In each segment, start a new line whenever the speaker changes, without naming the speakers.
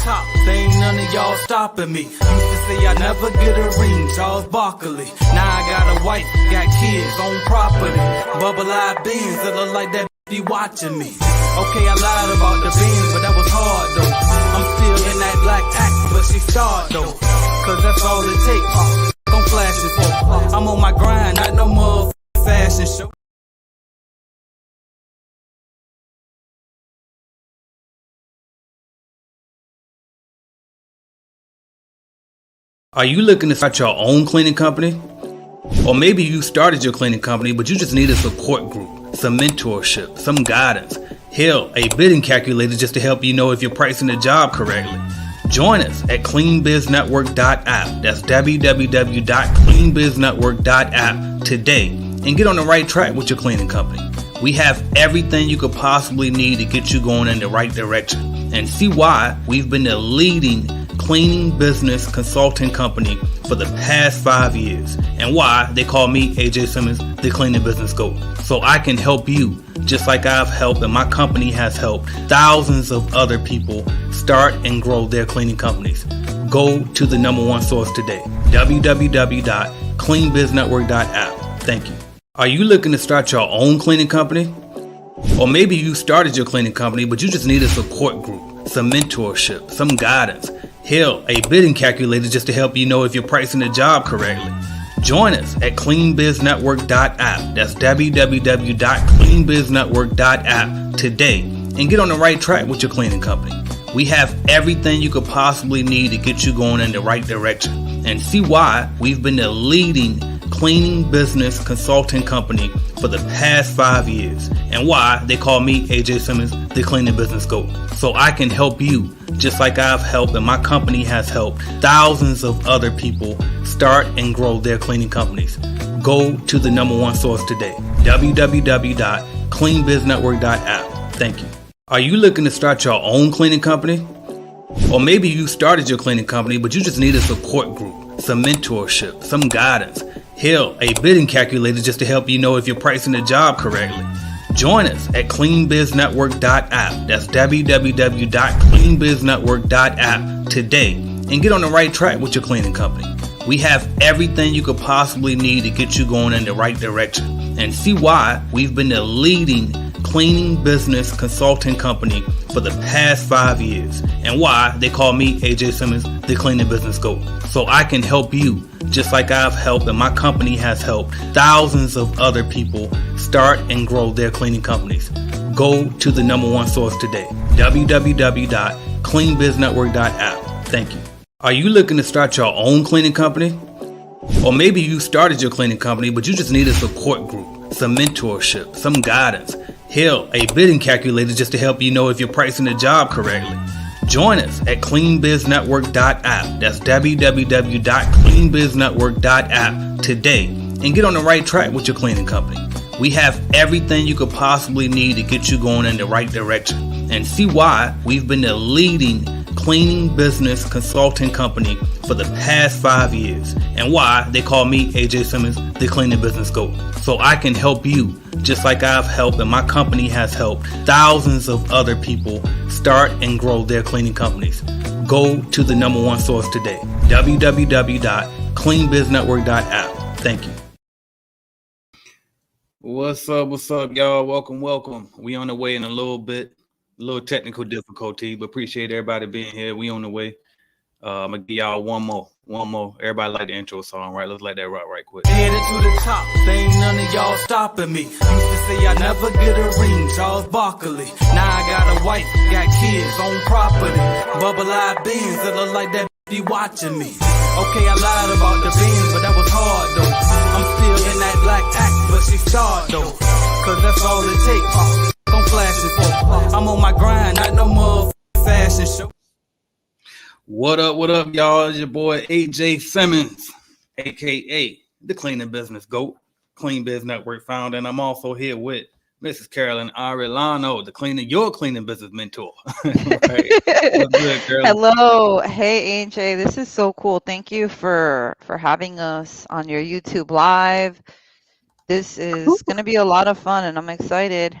top, ain't none of y'all stopping me. Used to say I never get a ring, Charles Barkley. Now I got a wife, got kids, own property. Bubble-eyed beans that look like that be watching me. Okay, I lied about the beans, but that was hard though. I'm still in that black act, but she starred though. Cause that's all it takes. Don't flash it for. I'm on my grind, not no more fashion show.
Are you looking to start your own cleaning company? Or maybe you started your cleaning company, but you just need a support group, some mentorship, some guidance. Hell, a bidding calculator just to help you know if you're pricing the job correctly. Join us at cleanbiznetwork.app. That's www.cleanbiznetwork.app today and get on the right track with your cleaning company. We have everything you could possibly need to get you going in the right direction, and see why we've been the leading cleaning business consulting company for the past 5 years, and why they call me AJ Simmons the cleaning business GOAT. So I can help you just like I've helped and my company has helped thousands of other people start and grow their cleaning companies. Go to the #1 source today, www.cleanbiznetwork.app. Thank you. Are you looking to start your own cleaning company? Or maybe you started your cleaning company, but you just need a support group, some mentorship, some guidance. Hell, a bidding calculator just to help you know if you're pricing the job correctly. Join us at cleanbiznetwork.app. That's www.cleanbiznetwork.app today and get on the right track with your cleaning company. We have everything you could possibly need to get you going in the right direction, and see why we've been the leading cleaning business consulting company for the past 5 years, and why they call me AJ Simmons the cleaning business GOAT. So I can help you just like I've helped and my company has helped thousands of other people start and grow their cleaning companies. Go to the #1 source today, www.cleanbiznetwork.app. Thank you. Are you looking to start your own cleaning company? Or maybe you started your cleaning company, but you just need a support group, some mentorship, some guidance. Hell, a bidding calculator just to help you know if you're pricing the job correctly. Join us at cleanbiznetwork.app. That's www.cleanbiznetwork.app today and get on the right track with your cleaning company. We have everything you could possibly need to get you going in the right direction, and see why we've been the leading cleaning business consulting company for the past 5 years, and why they call me AJ Simmons the cleaning business GOAT. So I can help you just like I've helped and my company has helped thousands of other people start and grow their cleaning companies. Go to the #1 source today, www.cleanbiznetwork.app. Thank you. Are you looking to start your own cleaning company? Or maybe you started your cleaning company, but you just need a support group, some mentorship, some guidance. Hell, a bidding calculator just to help you know if you're pricing the job correctly. Join us at cleanbiznetwork.app. That's www.cleanbiznetwork.app today and get on the right track with your cleaning company. We have everything you could possibly need to get you going in the right direction, and see why we've been the leading cleaning business consulting company for the past 5 years, and why they call me AJ Simmons the cleaning business GOAT. So I can help you just like I've helped and my company has helped thousands of other people start and grow their cleaning companies. Go to the #1 source today, www.cleanbiznetwork.app. Thank you. What's up, y'all? Welcome. We on the way in a little bit. A little technical difficulty, but appreciate everybody being here. We on the way. I'm gonna give y'all one more. Everybody like the intro song, right? Let's let that rock right quick.
Headed to the top, ain't none of y'all stopping me. Used to say I never get a ring, Charles Barkley. Now I got a wife, got kids, own property. Bubble-eyed beans that look like that be watching me. Okay, I lied about the beans, but that was hard though. I'm still in that black act, but she starred though. Cause that's all it takes. Don't flash it for. I'm on my grind, not no more fashion show.
What up, y'all? It's your boy AJ Simmons, aka the Cleaning Business GOAT, Clean Biz Network founder, and I'm also here with Mrs. Carolyn Arellano, your cleaning business mentor. Right. What's good, Carolyn?
Hello, hey AJ, this is so cool. Thank you for having us on your YouTube live. This is going to be a lot of fun, and I'm excited.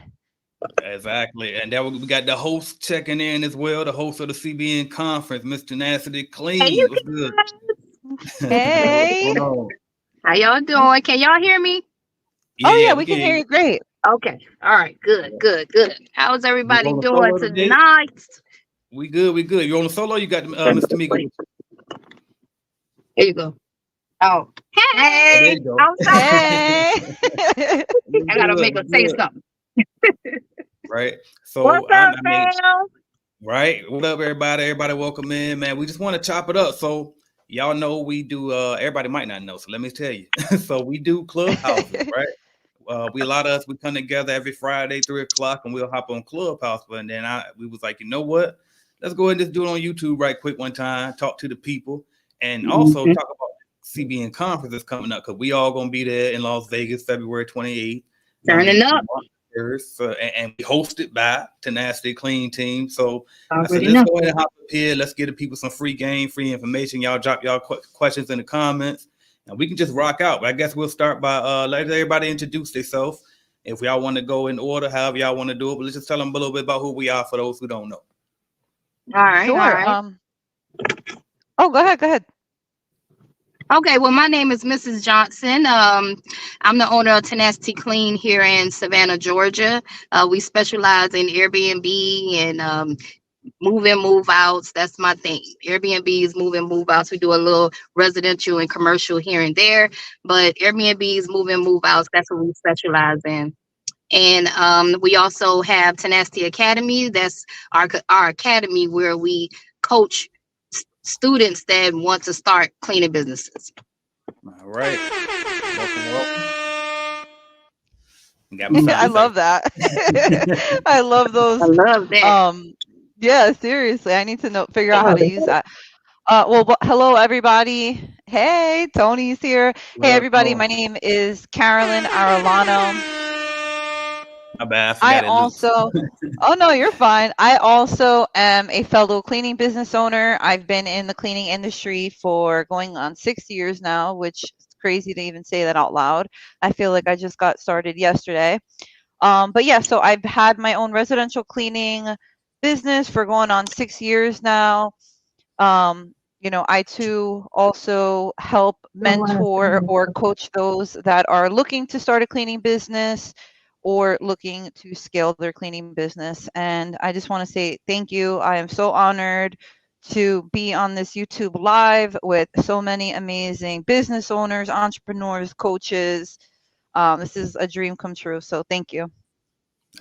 Exactly. And then we got the host checking in as well, the host of the CBN conference, Mr. Tenacity
Hey, you
Clean. What's good?
guys.
What's
Hey.
going on?
How y'all doing? Can y'all hear me?
Yeah,
Oh
yeah,
yeah,
we
we
can
can
hear
hear
you.
you great.
Okay. All right. Good, good, good. How's
You
everybody
on the
doing
solo today?
tonight?
We good, we good. You on the solo? You got Mr. Tamika.
Wait, here you go. Oh,
Oh, there
hey.
you go.
I'm sorry.
Hey.
We
I gotta
good,
make
we
her say
good.
something.
Right.
What's
So
up,
I mean,
fam?
right. What up, everybody? Everybody welcome in, man. We just want to chop it up. So y'all know we do everybody might not know, so let me tell you. So we do clubhouses, right? We a lot of us we come together every Friday, 3 o'clock, and we'll hop on Clubhouse. But then we was like, you know what? Let's go ahead and just do it on YouTube right quick one time, talk to the people, and also
Mhm.
talk about CBN conferences coming up because we all gonna be there in Las Vegas, February 28th. I
Turning
mean,
up.
and we hosted by Tenacity Clean Team. So I said,
Already
let's
know.
go ahead and hop up here. Let's get the people some free game, free information. Y'all drop y'all questions in the comments, and we can just rock out. But I guess we'll start by letting everybody introduce themselves. If y'all want to go in order, however y'all want to do it, but let's just tell them a little bit about who we are for those who don't know.
All right. All
Sure.
right.
Oh, go ahead, go ahead.
Okay, well, my name is Mrs. Johnson. I'm the owner of Tenacity Clean here in Savannah, Georgia. We specialize in Airbnb and move in, move outs. That's my thing. Airbnbs, move in, move outs. We do a little residential and commercial here and there, but Airbnbs, move in, move outs. That's what we specialize in. And we also have Tenacity Academy. That's our academy where we coach students that want to start cleaning businesses.
All right. Welcome, welcome. Got me
I
sound
love
effects.
that. I love
I
those.
love that.
Yeah, seriously, I need to figure out how to use that. Hello everybody. Hey, Tony's here.
What
Hey
up,
everybody,
Tone?
my name is Carolyn Arellano.
My bad, I
I
forgot it loose.
also, oh no, you're fine. I also am a fellow cleaning business owner. I've been in the cleaning industry for going on 6 years now, which is crazy to even say that out loud. I feel like I just got started yesterday. But yeah, so I've had my own residential cleaning business for going on 6 years now. I too also help mentor or coach those that are looking to start a cleaning business or looking to scale their cleaning business. And I just want to say thank you. I am so honored to be on this YouTube live with so many amazing business owners, entrepreneurs, coaches. This is a dream come true. So thank you.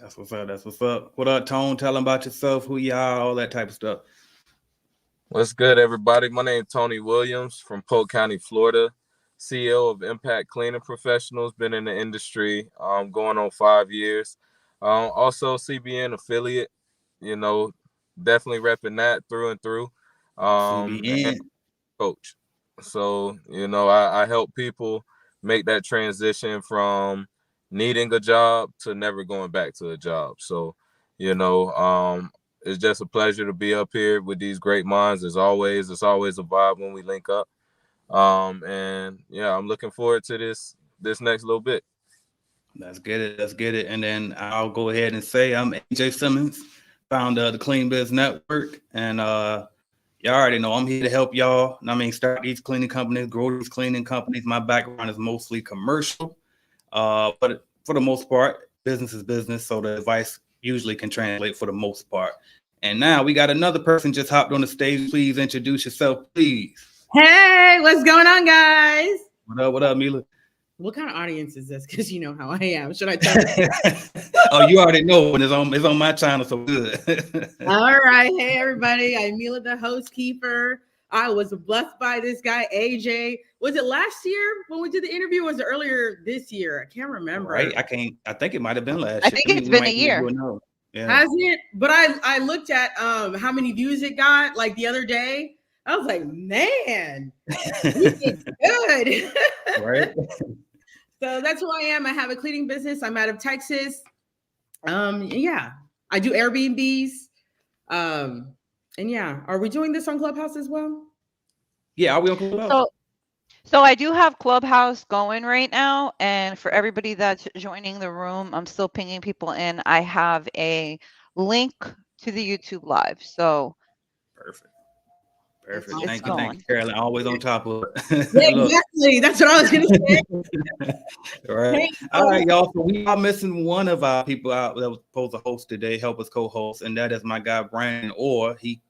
That's what's up. That's what's up. What up, Tone? Tell them about yourself, who you are, all that type of stuff.
What's good, everybody? My name is Tony Williams from Polk County, Florida, CEO of Impact Cleaning Professionals. Been in the industry going on 5 years. Also, CBN affiliate, definitely repping that through and through. And
CBN.
coach. So, I help people make that transition from needing a job to never going back to a job. So, it's just a pleasure to be up here with these great minds. As always, it's always a vibe when we link up. And yeah, I'm looking forward to this next little bit.
Let's get it. Let's get it. And then I'll go ahead and say I'm AJ Simmons, founder of the Clean Biz Network. And y'all already know I'm here to help y'all. I mean, start these cleaning companies, grow these cleaning companies. My background is mostly commercial, but for the most part, business is business. So the advice usually can translate for the most part. And now we got another person just hopped on the stage. Please introduce yourself, please.
Hey, what's going on, guys?
What up, Mila?
What kind of audience is this? Because you know how I am. Should I tell you?
Oh, you already know when it's on my channel, so good.
All right. Hey, everybody. I'm Mila, the host keeper. I was blessed by this guy, AJ. Was it last year when we did the interview? Or was it earlier this year? I can't remember.
Right? I think it might have been last
I
year.
think it's been a year.
Yeah.
Has it? But I looked at how many views it got like the other day. I was like, man, we did good.
Right.
So that's who I am. I have a cleaning business. I'm out of Texas. Yeah, I do Airbnbs. And yeah, are we doing this on Clubhouse as well?
Yeah, are we on Clubhouse?
So I do have Clubhouse going right now, and for everybody that's joining the room, I'm still pinging people in. I have a link to the YouTube live, so
Perfect.
it's
Perfect.
it's
Thank you. Thank you,
going.
Carolyn. Always on top of
Yeah,
it. Look.
exactly. That's what I was gonna say.
All right.
Hey,
All right, y'all. So we are missing one of our people out that was supposed to host today, help us co-host, and that is my guy Brandon. Or he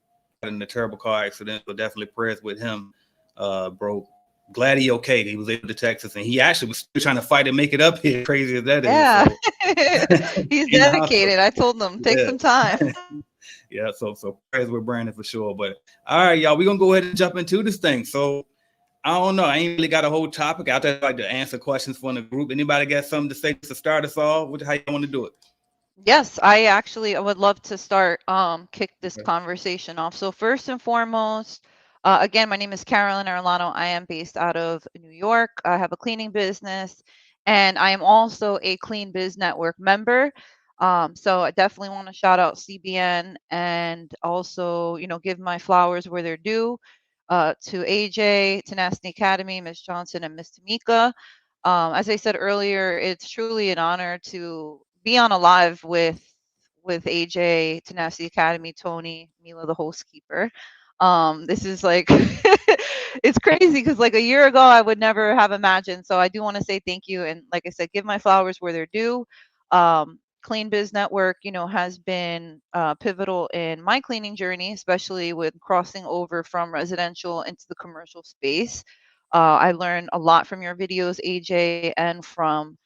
got in a terrible car accident, so definitely prayers with him, bro. Glad he okay. He was able to text us, and he actually was still trying to fight and make it up here. Crazy as that is.
Yeah,
So
he's
in the hospital.
dedicated. I told him take
Yeah.
some time.
Yeah. So prayers with Brandon for sure. But all right, y'all. We're gonna go ahead and jump into this thing. So I don't know. I ain't really got a whole topic. I just like to answer questions from the group. Anybody got something to say to start us off? How you want to do it?
Yes, I would love to start kick this conversation off. So first and foremost, again, my name is Carolyn Arlano. I am based out of New York. I have a cleaning business, and I am also a Clean Biz Network member. So I definitely want to shout out CBN and also, give my flowers where they're due, to AJ, Tenacity Academy, Miss Johnson, and Miss Tamika. As I said earlier, it's truly an honor to be on a live with AJ, Tenacity Academy, Tony, Mila, the host keeper. This is like it's crazy because like a year ago I would never have imagined. So I do want to say thank you, and like I said, give my flowers where they're due. Clean Biz Network, has been pivotal in my cleaning journey, especially with crossing over from residential into the commercial space. I learned a lot from your videos, AJ, and from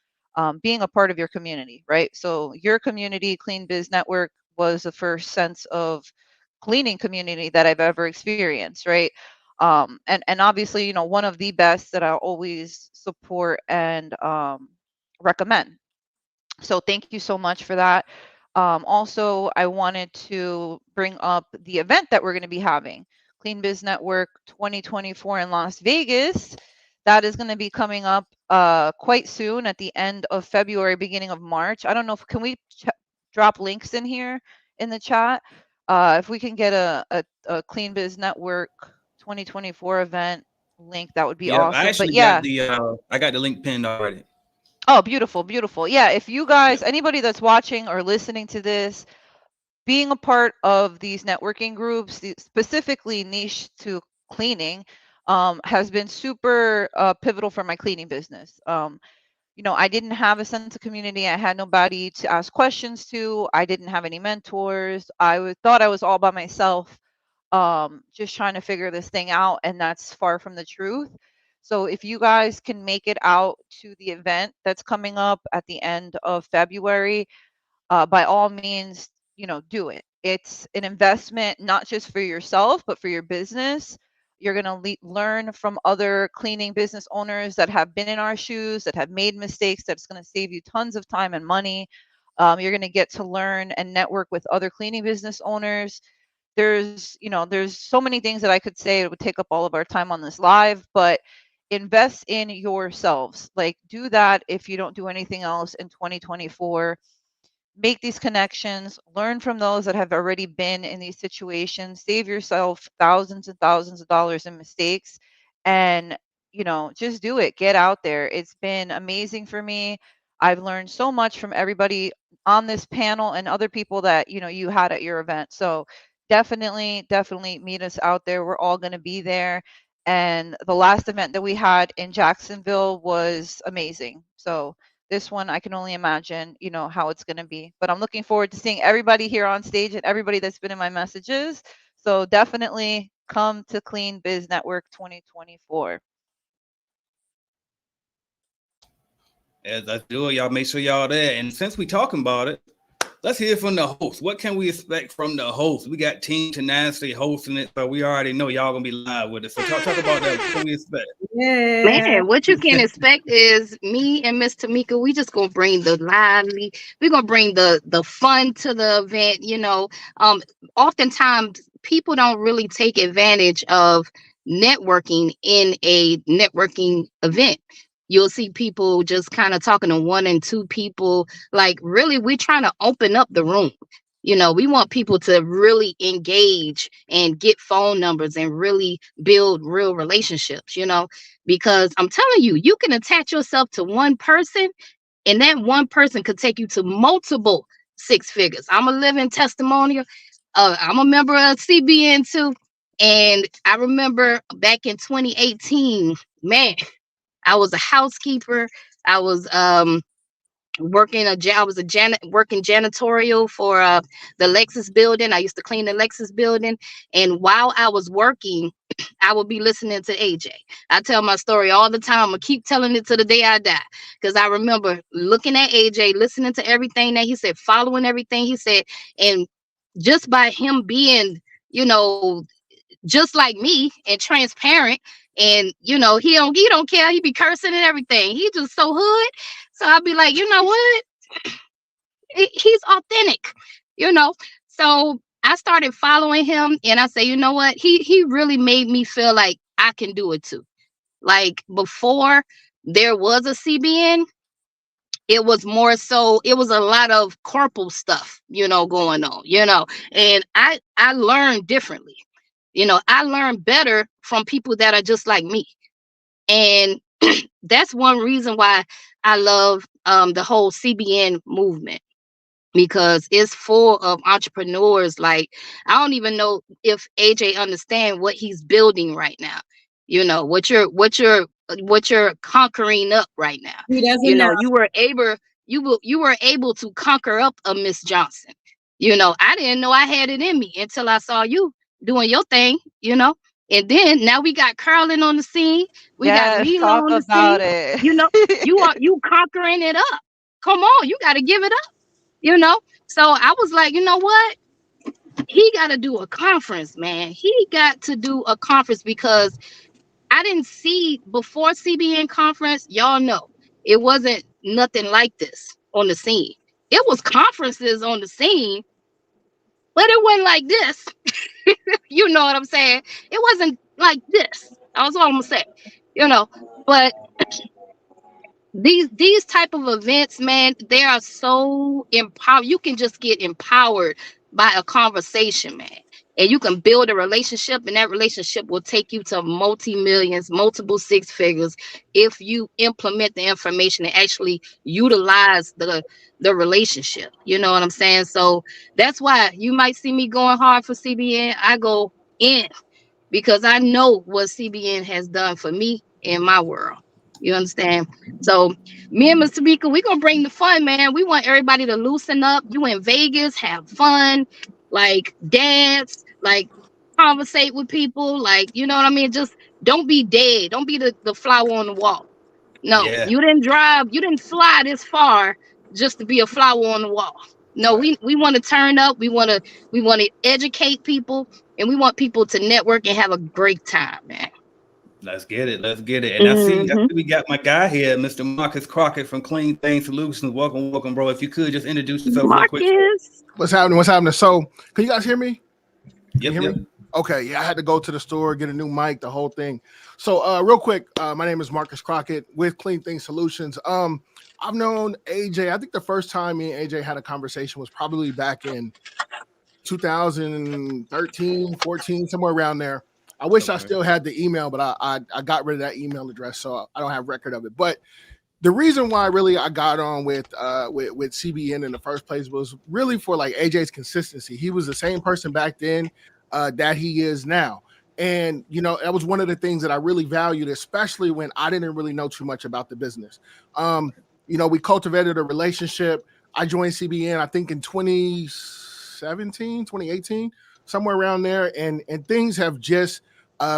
being a part of your community, right? So your community, Clean Biz Network, was the first sense of cleaning community that I've ever experienced, right? And obviously, one of the best that I always support and recommend. So thank you so much for that. Also, I wanted to bring up the event that we're going to be having, Clean Biz Network 2024 in Las Vegas. That is going to be coming up quite soon at the end of February, beginning of March. I don't know if can we drop links in here in the chat. If we can get a Clean Biz Network 2024 event link, that would be
Yeah, I
awesome. But
actually
yeah,
got the link pinned already.
oh, beautiful, beautiful. Yeah, if you guys, anybody that's watching or listening to this, being a part of these networking groups, specifically niche to cleaning, has been super pivotal for my cleaning business. I didn't have a sense of community. I had nobody to ask questions to. I didn't have any mentors. Thought I was all by myself, just trying to figure this thing out, and that's far from the truth. So if you guys can make it out to the event that's coming up at the end of February, by all means, do it. It's an investment, not just for yourself, but for your business. You're going to learn from other cleaning business owners that have been in our shoes, that have made mistakes, that's going to save you tons of time and money. You're going to get to learn and network with other cleaning business owners. There's so many things that I could say. It would take up all of our time on this live, but invest in yourselves. Like, do that if you don't do anything else in 2024. Make these connections, learn from those that have already been in these situations, save yourself thousands and thousands of dollars in mistakes, and just do it. Get out there. It's been amazing for me. I've learned so much from everybody on this panel and other people that you had at your event. So definitely meet us out there. We're all going to be there. And the last event that we had in Jacksonville was amazing. So this one, I can only imagine, how it's going to be. But I'm looking forward to seeing everybody here on stage and everybody that's been in my messages. So definitely come to Clean Biz Network 2024.
As I do it, y'all make sure y'all there. And since we talking about it, let's hear from the host. What can we expect from the host? We got Team Tenacity hosting it, so we already know y'all gonna be live with us. So talk about that. What can we expect?
Yeah.
Man, what you can expect is me and Miss Tamika. We just gonna bring the lively. We're gonna bring the fun to the event. Oftentimes people don't really take advantage of networking in a networking event. You'll see people just kind of talking to one and two people. Like, really, we're trying to open up the room. You know, we want people to really engage and get phone numbers and really build real relationships, you know, because I'm telling you, you can attach yourself to one person and that one person could take you to multiple six figures. I'm a living testimonial. I'm a member of CBN too. And I remember back in 2018, man, I was a housekeeper. I was working working janitorial for the Lexus building. I used to clean the Lexus building, and while I was working, I would be listening to AJ. I tell my story all the time. I'm gonna keep telling it to the day I die, because I remember looking at AJ, listening to everything that he said, following everything he said, and just by him being, you know, just like me and transparent, and you know, he don't care. He be cursing and everything. He just so hood. So I'd be like, you know what? He's authentic, you know. So I started following him, and I say, you know what? He really made me feel like I can do it too. Like before there was a CBN, it was more so, it was a lot of corporal stuff, you know, going on, you know. And I learned differently. You know, I learned better from people that are just like me. And that's one reason why I love the whole CBN movement, because it's full of entrepreneurs. Like, I don't even know if AJ understand what he's building right now. You know, what you're conquering up right now.
He doesn't
You
know.
know, you were able to conquer up a Miss Johnson. You know, I didn't know I had it in me until I saw you doing your thing, you know. And then now we got Carlin on the scene. We got
Yes,
Lilo
talk
on the scene.
about it.
You know, you conquering it up. Come on, you got to give it up, you know. So I was like, you know what? He got to do a conference, man. He got to do a conference, because I didn't see before CBN conference. Y'all know it wasn't nothing like this on the scene. It was conferences on the scene, but it wasn't like this. You know what I'm saying? It wasn't like this. That's all I'm gonna say. You know, but these type of events, man, they are so empowered. You can just get empowered by a conversation, man. And you can build a relationship, and that relationship will take you to multi-millions, multiple six figures, if you implement the information and actually utilize the relationship. You know what I'm saying? So that's why you might see me going hard for CBN. I go in because I know what CBN has done for me in my world. You understand? So me and Mr. Tamika, we're gonna bring the fun, man. We want everybody to loosen up. You in Vegas, have fun, like dance, like conversate with people, like, you know what I mean? Just don't be dead. Don't be the flower on the wall. No,
Yeah.
you didn't fly this far just to be a flower on the wall. No,
Right.
we want to turn up. We want to educate people, and we want people to network and have a great time, man.
Let's get it. Let's get it. And I
Mm-hmm.
see we got my guy here, Mr. Marcus Crockett from Clean Thing Solutions. Welcome, welcome, bro. If you could just introduce yourself real quick.
Marcus.
What's happening? What's happening? So, can you guys hear me? Can
Yep,
you hear
yep.
me? Okay, yeah, I had to go to the store, get a new mic, the whole thing. So, real quick, my name is Marcus Crockett with Clean Thing Solutions. I've known AJ. I think the first time me and AJ had a conversation was probably back in 2013, 14, somewhere around there. I wish I still had the email, but I got rid of that email address, so I don't have record of it. But the reason why really I got on with CBN in the first place was really for like AJ's consistency. He was the same person back then that he is now. And, you know, that was one of the things that I really valued, especially when I didn't really know too much about the business. You know, we cultivated a relationship. I joined CBN, I think in 2017, 2018, somewhere around there. And things have just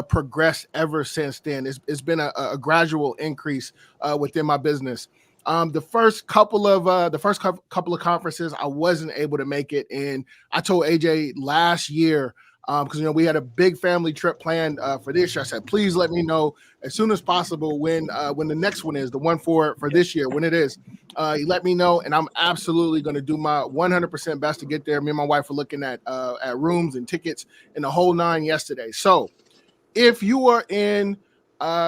progressed ever since then. It's been a gradual increase within my business. The first couple of conferences, I wasn't able to make it, and I told AJ last year, because you know we had a big family trip planned for this year. I said, please let me know as soon as possible when the next one is, the one for this year, when it is. You let me know, and I'm absolutely going to do my 100% best to get there. Me and my wife were looking at rooms and tickets and the whole nine yesterday. So if you are in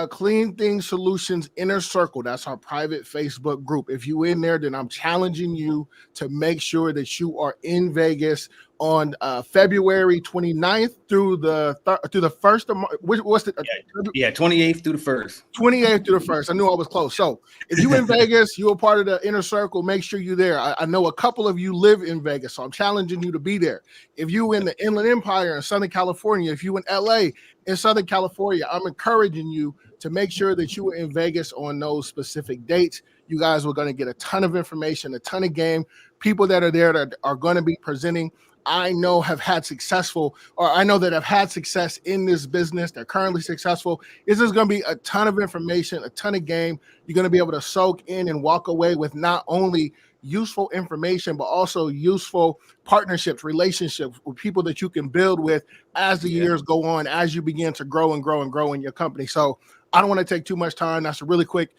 Clean Things Solutions Inner Circle. That's our private Facebook group. If you in there, then I'm challenging you to make sure that you are in Vegas on February 29th through the 1st of March. What's the
28th through the 1st.
28th through the 1st. I knew I was close. So if you in Vegas, you're a part of the Inner Circle, make sure you're there. I know a couple of you live in Vegas, so I'm challenging you to be there. If you in the Inland Empire in Southern California, if you in LA, in Southern California, I'm encouraging you to make sure that you are in Vegas on those specific dates. You guys are going to get a ton of information, a ton of game. People that are there that are going to be presenting, I know have had successful, or I know that have had success in this business. They're currently successful. This is going to be a ton of information, a ton of game. You're going to be able to soak in and walk away with not only useful information, but also useful partnerships, relationships with people that you can build with as the years go on, as you begin to grow and grow and grow in your company. So I don't want to take too much time. That's a really quick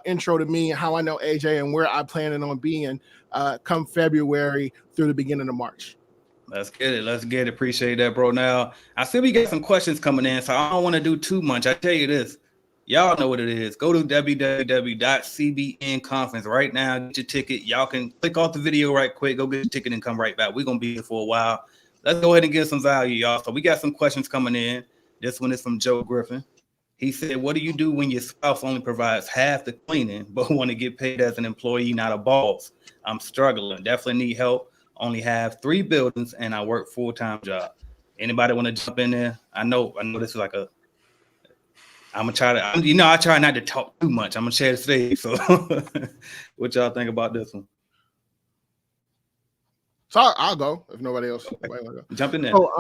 intro to me and how I know AJ and where I plan on being come February through the beginning of March.
Let's get it. Let's get it. Appreciate that, bro. Now, I see we got some questions coming in, so I don't want to do too much. I tell you this. Y'all know what it is. Go to www.cbn conference right now. Get your ticket. Y'all can click off the video right quick. Go get your ticket and come right back. We're going to be here for a while. Let's go ahead and get some value, y'all. So we got some questions coming in. This one is from Joe Griffin. He said, what do you do when your spouse only provides half the cleaning, but want to get paid as an employee, not a boss? I'm struggling. Definitely need help. Only have 3 buildings and I work full-time job. Anybody want to jump in there? I know this is like I'm gonna try to, I try not to talk too much. I'm gonna share the stage. So what y'all think about this one?
So I'll go if nobody else.
Jump in there.
So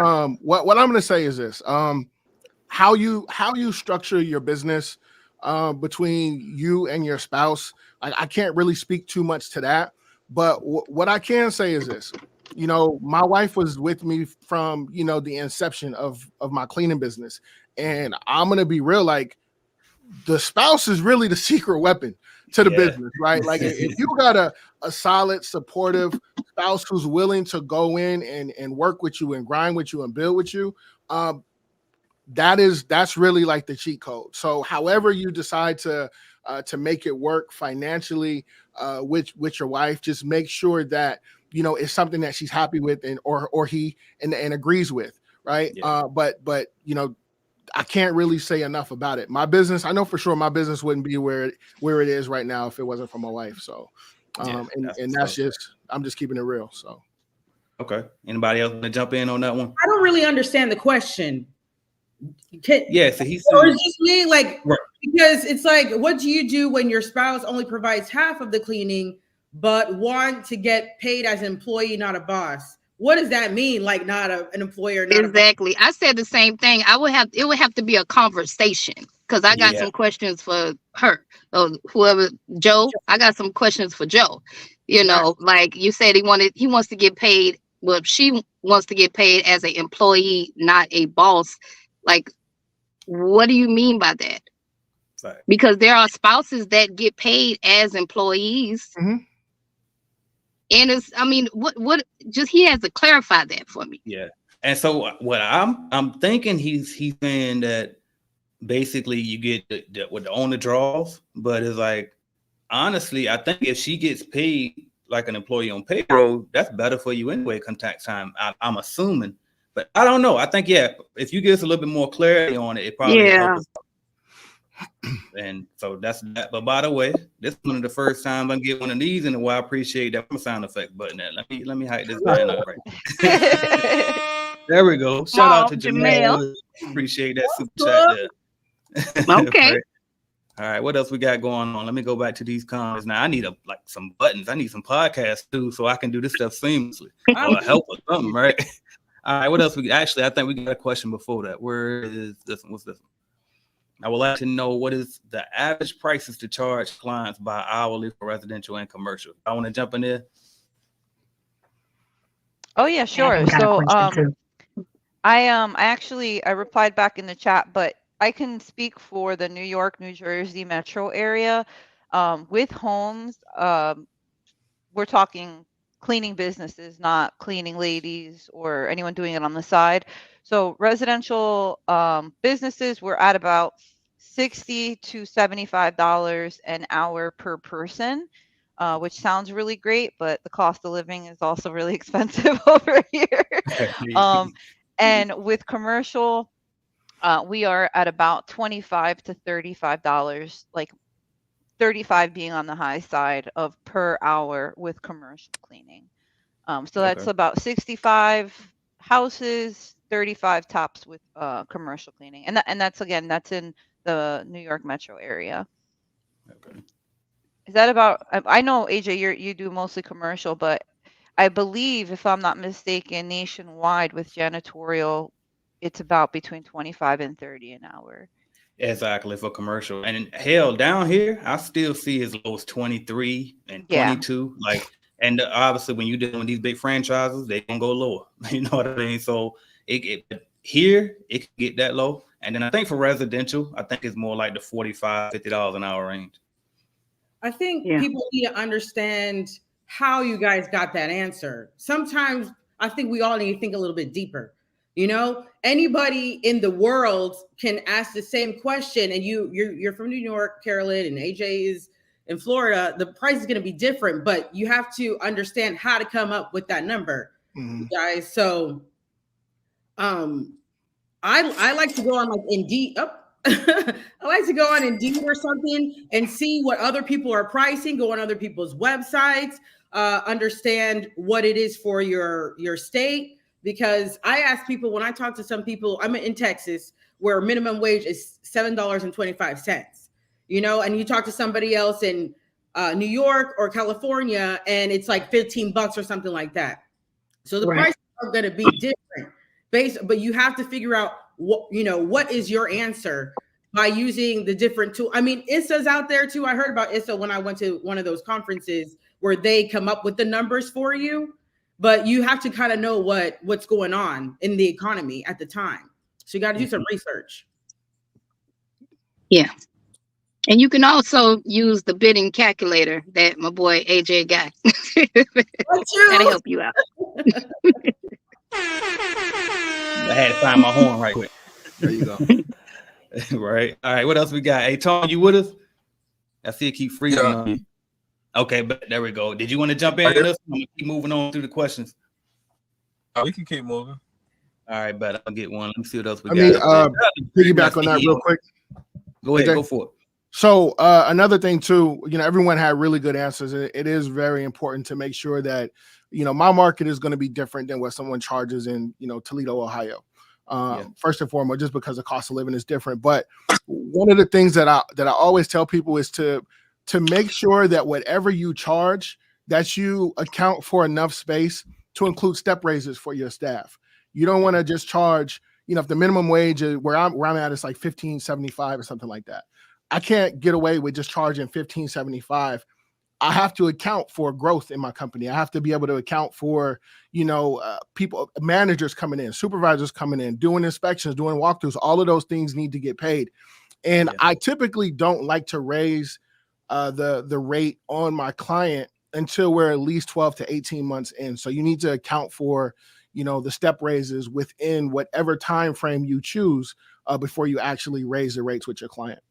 what I'm gonna say is this. How you structure your business between you and your spouse. I can't really speak too much to that. But what I can say is this, my wife was with me from, the inception of my cleaning business. And I'm going to be real, like the spouse is really the secret weapon to the business, right? Like if you got a solid, supportive spouse who's willing to go in and work with you and grind with you and build with you, that's really like the cheat code. So however you decide to make it work financially with your wife, just make sure that it's something that she's happy with and or he and agrees with, right? But I can't really say enough about it. My business, I know for sure my business wouldn't be where it is right now if it wasn't for my wife. So that's just, I'm just keeping it real. So
okay, anybody else want to jump in on that one?
I don't really understand the question.
So he said,
or it's just me, like, right. Because it's like, what do you do when your spouse only provides half of the cleaning, but want to get paid as an employee, not a boss? What does that mean? Like, not an employer? Not
exactly. I said the same thing. It would have to be a conversation because I got some questions for her. Whoever, Joe. I got some questions for Joe. Like you said, he wants to get paid. Well, she wants to get paid as an employee, not a boss. Like, what do you mean by that? Sorry. Because there are spouses that get paid as employees. Mm-hmm. And he has to clarify that for me.
Yeah. And so what I'm thinking he's saying that basically you get what the owner draws, but it's like, honestly, I think if she gets paid like an employee on payroll, that's better for you anyway, come tax time. I'm assuming, but I don't know. I think, if you give us a little bit more clarity on it probably helps us. And so that's that. But by the way, this is one of the first times I get one of these in a while. I appreciate that sound effect button. Let me hide this man up right. There we go. Shout out to Jamel. Appreciate that super chat there.
Okay.
All right, what else we got going on? Let me go back to these comments. Now I need some buttons. I need some podcasts too, so I can do this stuff seamlessly. Or help or something, right? All right, what else I think we got a question before that. Where is this one? What's this one? I would like to know what is the average prices to charge clients by hourly for residential and commercial. I want to jump in there.
Oh yeah, sure. So I replied back in the chat, but I can speak for the New York, New Jersey metro area. With homes, we're talking cleaning businesses, not cleaning ladies or anyone doing it on the side. So residential businesses, we're at about $60 to $75 an hour per person, which sounds really great, but the cost of living is also really expensive over here. And with commercial, we are at about $25 to $35, like 35 being on the high side of per hour with commercial cleaning. So that's
Okay.
about 65 houses, 35 tops with commercial cleaning. And that's again, that's in the New York metro area.
Okay.
Is that about, I know AJ, you do mostly commercial, but I believe, if I'm not mistaken, nationwide with janitorial, it's about between 25 and 30 an hour.
Exactly, for commercial. And hell, down here, I still see as low as 23 and
Yeah.
22. Like, and obviously, when you're dealing with these big franchises, they can go lower. You know what I mean? So here it can get that low. And then I think for residential, I think it's more like the $45, $50 an hour range.
I think
Yeah.
people need to understand how you guys got that answer. Sometimes I think we all need to think a little bit deeper. You know, anybody in the world can ask the same question, and you're from New York, Carolyn, and AJ is in Florida. The price is going to be different, but you have to understand how to come up with that number, you guys. So, I like to go on like Indeed. I like to go on Indeed or something and see what other people are pricing. Go on other people's websites, understand what it is for your state. Because I ask people, when I talk to some people, I'm in Texas, where minimum wage is $7.25. You know, and you talk to somebody else in New York or California, and it's like $15 or something like that. So the prices are going to be different. But you have to figure out what is your answer by using the different tool. I mean, ISSA's out there too. I heard about ISSA when I went to one of those conferences where they come up with the numbers for you, but you have to kind of know what's going on in the economy at the time. So you got to do some research.
Yeah. And you can also use the bidding calculator that my boy AJ got. That'll help you out.
I had to find my horn right quick.
There you go.
Right. All right. What else we got? Hey, Tom, you with us? I see it keep freezing on you. Okay, but there we go. Did you want to jump in on this? I'm gonna keep moving on through the questions.
We can keep moving.
All right, but I'll get one. Let me see what else we
got. Piggyback on that
CEO.
real quick.
Go ahead, go for it.
So another thing too, everyone had really good answers. It is very important to make sure that, my market is going to be different than what someone charges in, Toledo, Ohio. First and foremost, just because the cost of living is different. But one of the things that I always tell people is to make sure that whatever you charge, that you account for enough space to include step raises for your staff. You don't want to just charge, if the minimum wage is where I'm at is like $15.75 or something like that. I can't get away with just charging $15.75. I have to account for growth in my company. I have to be able to account for, people, managers coming in, supervisors coming in, doing inspections, doing walkthroughs. All of those things need to get paid. And I typically don't like to raise the rate on my client until we're at least 12 to 18 months in. So you need to account for, the step raises within whatever time frame you choose before you actually raise the rates with your client.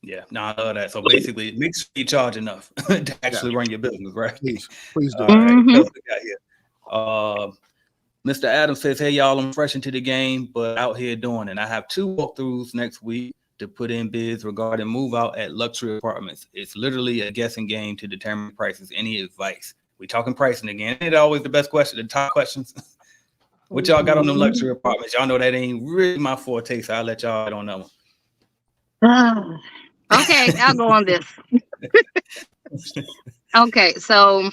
Yeah, no, I love that. So basically, make sure you charge enough to actually run your business, right?
Please do.
All right, what else we got here? Mr. Adams says, "Hey y'all, I'm fresh into the game, but out here doing it. I have 2 walkthroughs next week to put in bids regarding move out at luxury apartments. It's literally a guessing game to determine prices. Any advice?" We talking pricing again. Ain't it always the best question, the top questions? What y'all got on them luxury apartments? Y'all know that ain't really my forte, so I'll let y'all get on that one.
Okay, I'll go on this. Okay, so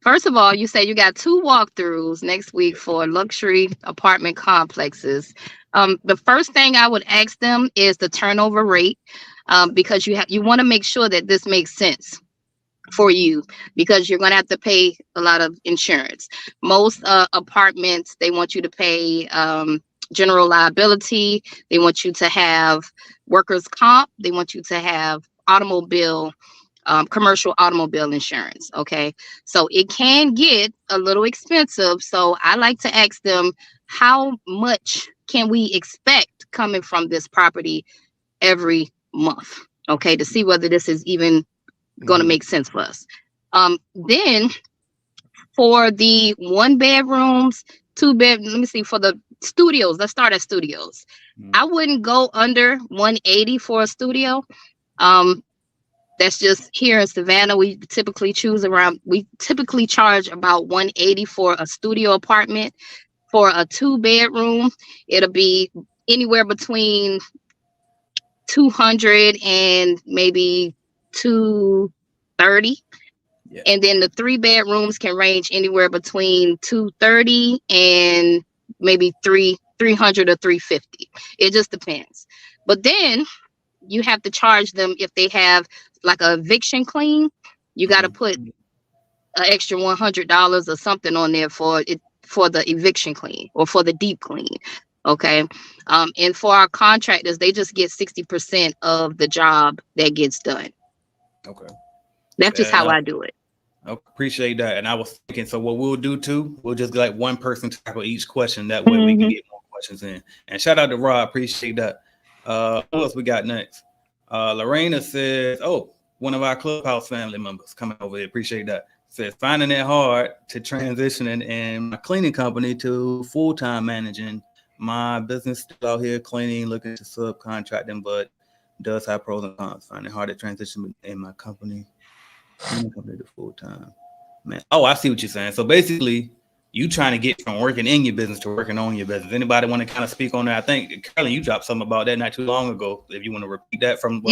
first of all, you say you got 2 walkthroughs next week for luxury apartment complexes. The first thing I would ask them is the turnover rate, because you want to make sure that this makes sense for you, because you're going to have to pay a lot of insurance. Most apartments, they want you to pay general liability. They want you to have workers' comp. They want you to have automobile, commercial automobile insurance. Okay. So it can get a little expensive. So I like to ask them, how much can we expect coming from this property every month, okay, to see whether this is even going to make sense for us. Then for the 1 bedrooms, 2 bed, let me see, for the studios, let's start at studios. I wouldn't go under 180 for a studio. That's just here in Savannah. We typically charge about 180 for a studio apartment. For a 2 bedroom, it'll be anywhere between 200 and maybe 230. Yeah. And then the 3 bedrooms can range anywhere between 230 and maybe 300 or 350. It just depends. But then you have to charge them if they have like a eviction clean. You got to put an extra $100 or something on there for the eviction clean or for the deep clean. Okay. And for our contractors, they just get 60% of the job that gets done. Okay. That's just how I do it.
I appreciate that. And I was thinking, so what we'll do too, we'll just let one person tackle each question. That way we can get more questions in. And shout out to Rob. Appreciate that. Who else we got next? Lorena says, one of our Clubhouse family members coming over here. Appreciate that. Says, finding it hard to transition in my cleaning company to full-time managing my business, still out here cleaning, looking to subcontracting, but does have pros and cons. Finding it hard to transition in my company to full-time. Man, I see what you're saying. So basically, you trying to get from working in your business to working on your business. Anybody want to kind of speak on that? I think, Carolyn, you dropped something about that not too long ago. If you want to repeat that from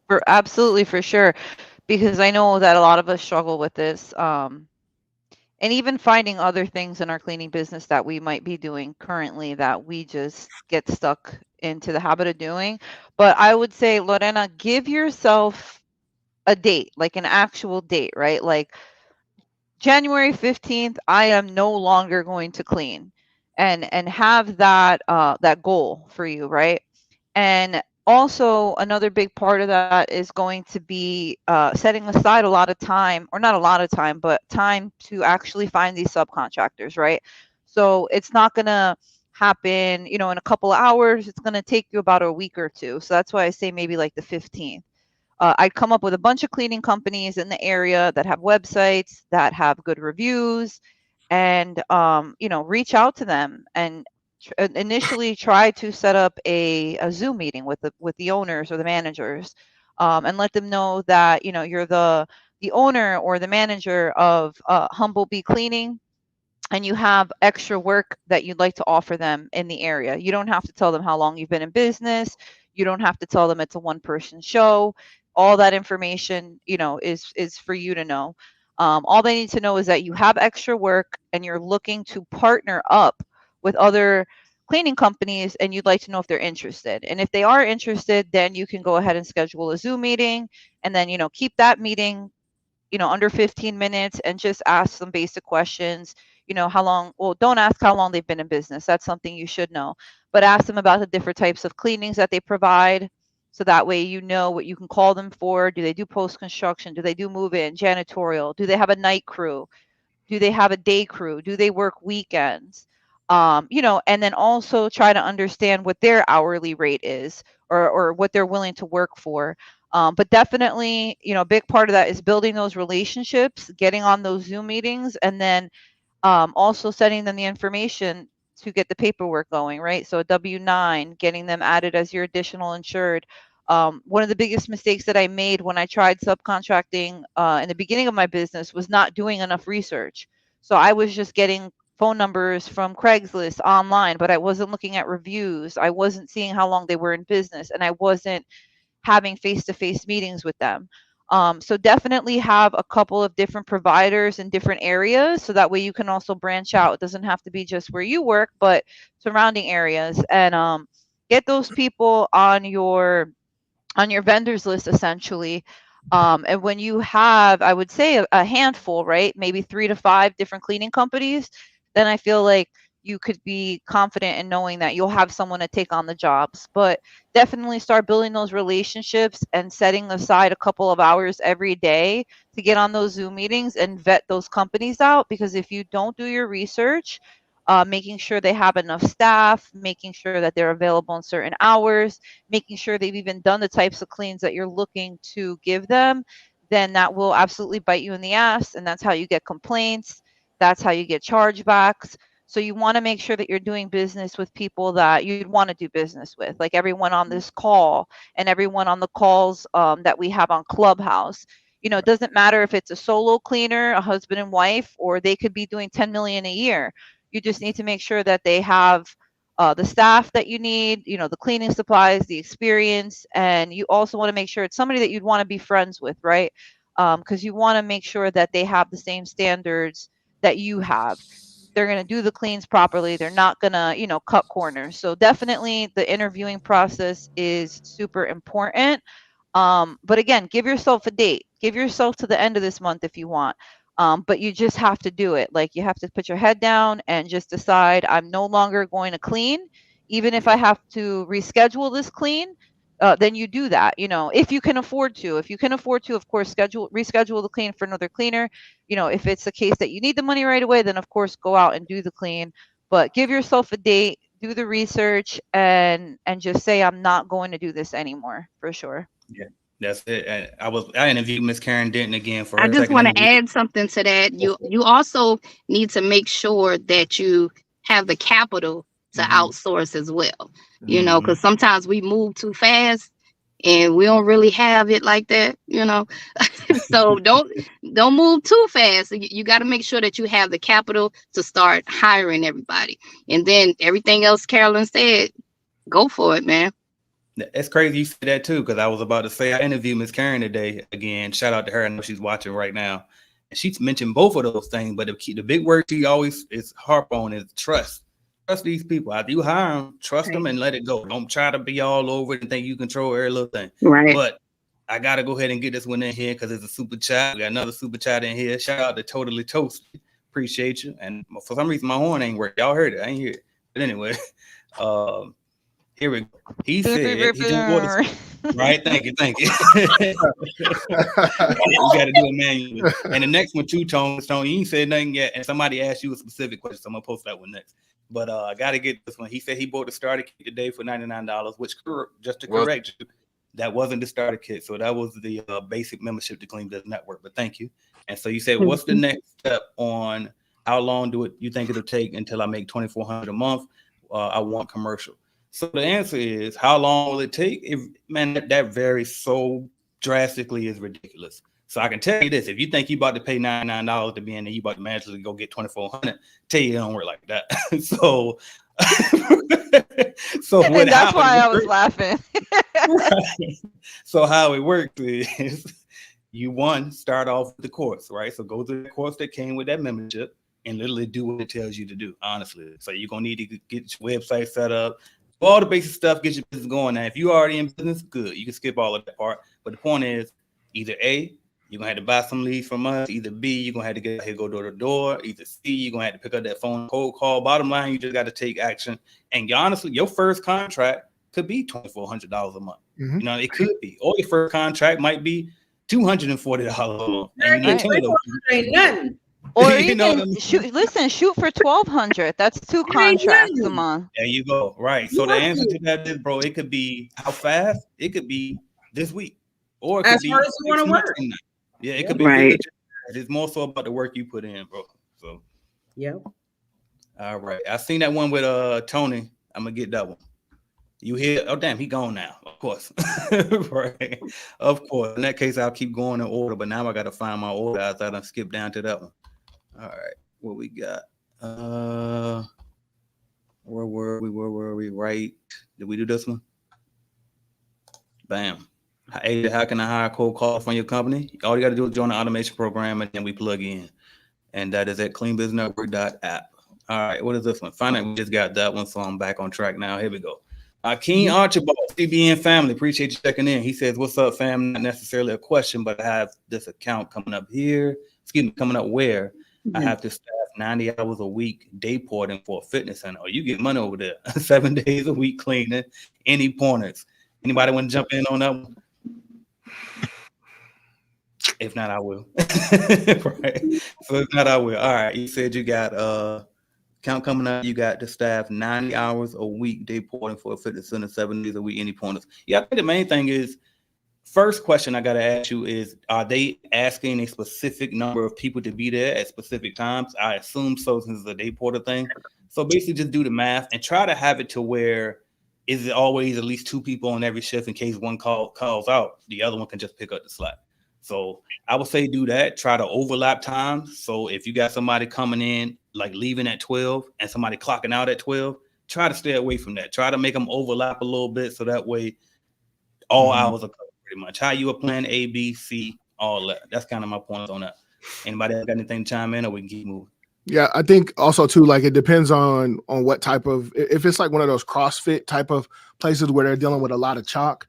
for absolutely, for sure. Because I know that a lot of us struggle with this. And even finding other things in our cleaning business that we might be doing currently that we just get stuck into the habit of doing. But I would say, Lorena, give yourself a date, like an actual date, right? Like January 15th, I am no longer going to clean, and have that that goal for you, right? And also another big part of that is going to be setting aside a lot of time, or not a lot of time, but time to actually find these subcontractors, right? So it's not going to happen, in a couple of hours. It's going to take you about a week or two. So that's why I say maybe like the 15th. I'd come up with a bunch of cleaning companies in the area that have websites, that have good reviews, and reach out to them and initially try to set up a Zoom meeting with the owners or the managers, and let them know that you're the owner or the manager of Humblebee Cleaning, and you have extra work that you'd like to offer them in the area. You don't have to tell them how long you've been in business. You don't have to tell them it's a one-person show. All that information, is for you to know. All they need to know is that you have extra work and you're looking to partner up with other cleaning companies, and you'd like to know if they're interested. And if they are interested, then you can go ahead and schedule a Zoom meeting, and then, keep that meeting, under 15 minutes, and just ask some basic questions. Don't ask how long they've been in business. That's something you should know. But ask them about the different types of cleanings that they provide. So that way you know what you can call them for. Do they do post-construction? Do they do move-in, janitorial? Do they have a night crew? Do they have a day crew? Do they work weekends? And then also try to understand what their hourly rate is, or what they're willing to work for. But definitely, a big part of that is building those relationships, getting on those Zoom meetings, and then also sending them the information to get the paperwork going, right? So a W-9, getting them added as your additional insured. One of the biggest mistakes that I made when I tried subcontracting in the beginning of my business was not doing enough research. So I was just getting phone numbers from Craigslist online, but I wasn't looking at reviews. I wasn't seeing how long they were in business, and I wasn't having face-to-face meetings with them. So definitely have a couple of different providers in different areas, so that way you can also branch out. It doesn't have to be just where you work, but surrounding areas, and get those people on your vendors list, essentially. And when you have, I would say, a handful, right, maybe 3 to 5 different cleaning companies, then I feel like you could be confident in knowing that you'll have someone to take on the jobs. But definitely start building those relationships and setting aside a couple of hours every day to get on those Zoom meetings and vet those companies out. Because if you don't do your research, making sure they have enough staff, making sure that they're available in certain hours, making sure they've even done the types of cleans that you're looking to give them, then that will absolutely bite you in the ass. And that's how you get complaints. That's how you get chargebacks. So you want to make sure that you're doing business with people that you'd want to do business with, like everyone on this call and everyone on the calls that we have on Clubhouse. It doesn't matter if it's a solo cleaner, a husband and wife, or they could be doing 10 million a year. You just need to make sure that they have the staff that you need, the cleaning supplies, the experience, and you also want to make sure it's somebody that you'd want to be friends with, right? Because you want to make sure that they have the same standards that you have. They're going to do the cleans properly. They're not going to, cut corners. So definitely the interviewing process is super important. But again, give yourself a date. Give yourself to the end of this month if you want. But you just have to do it. Like, you have to put your head down and just decide, I'm no longer going to clean. Even if I have to reschedule this clean, then you do that, if you can afford to. If you can afford to, of course, reschedule the clean for another cleaner. If it's the case that you need the money right away, then of course go out and do the clean. But give yourself a date, do the research, and just say, I'm not going to do this anymore, for sure.
Yeah, that's it. And I interviewed Miss Karen Denton again for her.
I just want to add something to that. You also need to make sure that you have the capital to outsource as well. Because sometimes we move too fast and we don't really have it like that. So don't move too fast. You got to make sure that you have the capital to start hiring everybody, and then everything else Carolyn said, go for it, man.
It's crazy you said that too, because I was about to say I interviewed Miss Karen today again. Shout out to her. I know she's watching right now, and she's mentioned both of those things. But the big word she always is harp on is trust. Trust these people. After you hire them, trust them and let it go. Don't try to be all over it and think you control every little thing.
Right.
But I gotta go ahead and get this one in here because it's a super chat. We got another super chat in here. Shout out to Totally Toasted. Appreciate you. And for some reason my horn ain't working. Y'all heard it. I ain't hear it. But anyway, here we go. He said he just bought right. Thank you. You got to do it manually. And the next one too, Tony, you ain't said nothing yet. And somebody asked you a specific question, so I'm gonna post that one next. But I got to get this one. He said he bought the starter kit today for $99, which, just to correct you, that wasn't the starter kit. So that was the basic membership to Clean Business Network. But thank you. And so you said, what's the next step on how long you think it'll take until I make $2,400 a month? I want commercial. So the answer is, how long will it take? That varies so drastically, is ridiculous. So I can tell you this: if you think you about to pay $99 to be in there, you about to magically go get $2,400. Tell you it don't work like that. So
and that's why I was laughing.
Right. So how it works is, you start off with the course, right? So go through the course that came with that membership and literally do what it tells you to do. Honestly, so you're gonna need to get your website set up. All the basic stuff, get your business going. Now, if you already in business, good. You can skip all of that part. But the point is, either A, you're going to have to buy some leads from us. Either B, you're going to have to get out here, go door to door. Either C, you're going to have to pick up that phone, cold call. Bottom line, you just got to take action. And honestly, your first contract could be $2,400 a month. It could be. Or your first contract might be $240 a month. And you need 10 of those.
Ain't nothing.
Or even shoot for $1,200. That's 2 contracts a month.
There you go. Right. So the answer to that is, bro, it could be how fast. It could be this week, or it could be
as you want to work.
Yeah, it could be.
Right.
It's more so about the work you put in, bro. So.
Yeah.
All right. I seen that one with Tony. I'm gonna get that one. You hear? Oh, damn, he gone now. Of course. Right. Of course. In that case, I'll keep going in order. But now I got to find my order. I thought I'd skip down to that one. All right, what we got? Where were we? Right? Did we do this one? Bam. Hey, how can I hire a cold call from your company? All you got to do is join the automation program, and then we plug in. And that is at cleanbusinessnetwork.app. All right, what is this one? Finally, we just got that one, so I'm back on track now. Here we go. King Archibald, CBN family, appreciate you checking in. He says, what's up, fam? Not necessarily a question, but I have this account coming up here. Coming up where I have to staff 90 hours a week day porting for a fitness center. Oh, you get money over there. 7 days a week cleaning. Any pointers? Anybody want to jump in on that one? If not, I will. Right. So if not, I will. All right. You said you got count coming up. You got the staff 90 hours a week. They porting for a fitness center 7 days a week. Any pointers? Yeah, I think the main thing is, first question I got to ask you is, are they asking a specific number of people to be there at specific times? I assume so, since it's a day porter thing. So basically just do the math and try to have it to where, is it always at least 2 people on every shift in case one calls out, the other one can just pick up the slack. So I would say do that. Try to overlap times. So if you got somebody coming in, like leaving at 12 and somebody clocking out at 12, try to stay away from that. Try to make them overlap a little bit so that way all hours are covered pretty much. How you would plan A, B, C, all that. That's kind of my point on that. Anybody got anything to chime in, or we can keep moving?
Yeah, I think also too, like, it depends on what type of, if it's like one of those CrossFit type of places where they're dealing with a lot of chalk,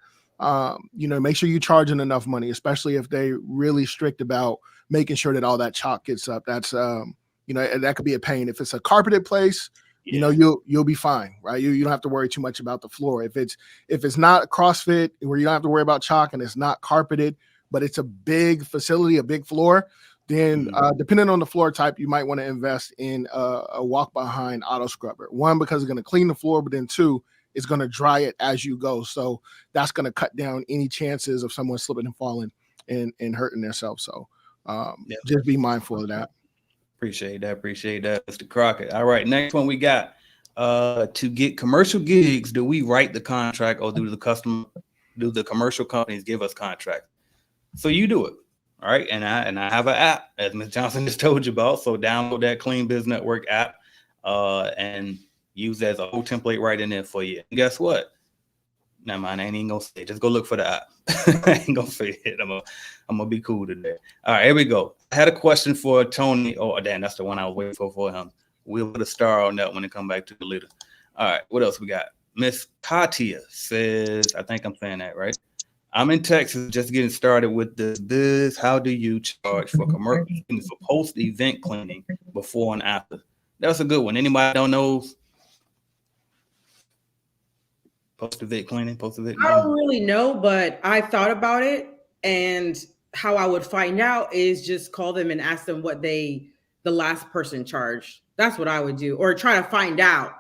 make sure you're charging enough money, especially if they really strict about making sure that all that chalk gets up. That's that could be a pain. If it's a carpeted place, you'll be fine, right? You don't have to worry too much about the floor. If it's not a CrossFit where you don't have to worry about chalk and it's not carpeted, but it's a big facility, a big floor, then depending on the floor type, you might want to invest in a walk behind auto scrubber. 1, because it's going to clean the floor, but then 2, it's going to dry it as you go. So that's going to cut down any chances of someone slipping and falling and hurting themselves. So just be mindful of that.
Appreciate that, Mr. Crockett. All right, next one we got. To get commercial gigs, do we write the contract, or do the commercial companies give us contracts? So you do it. All right, and I have an app, as Ms. Johnson just told you about. So download that Clean Biz Network app and use that as a whole template right in there for you. And guess what? Never mind, I ain't even gonna say it. Just go look for the app. I ain't gonna say it. I'm gonna be cool today. All right, here we go. I had a question for Tony. Oh, damn, that's the one I was waiting for him. We'll put a star on that when it come back to the later. All right, what else we got? Miss Katia says, I think I'm saying that right. I'm in Texas, just getting started with this. How do you charge for commercial for post-event cleaning before and after? That's a good one. Anybody don't know? Post-event cleaning, post-event cleaning?
I don't really know, but I thought about it, and how I would find out is just call them and ask them what the last person charged. That's what I would do, or try to find out,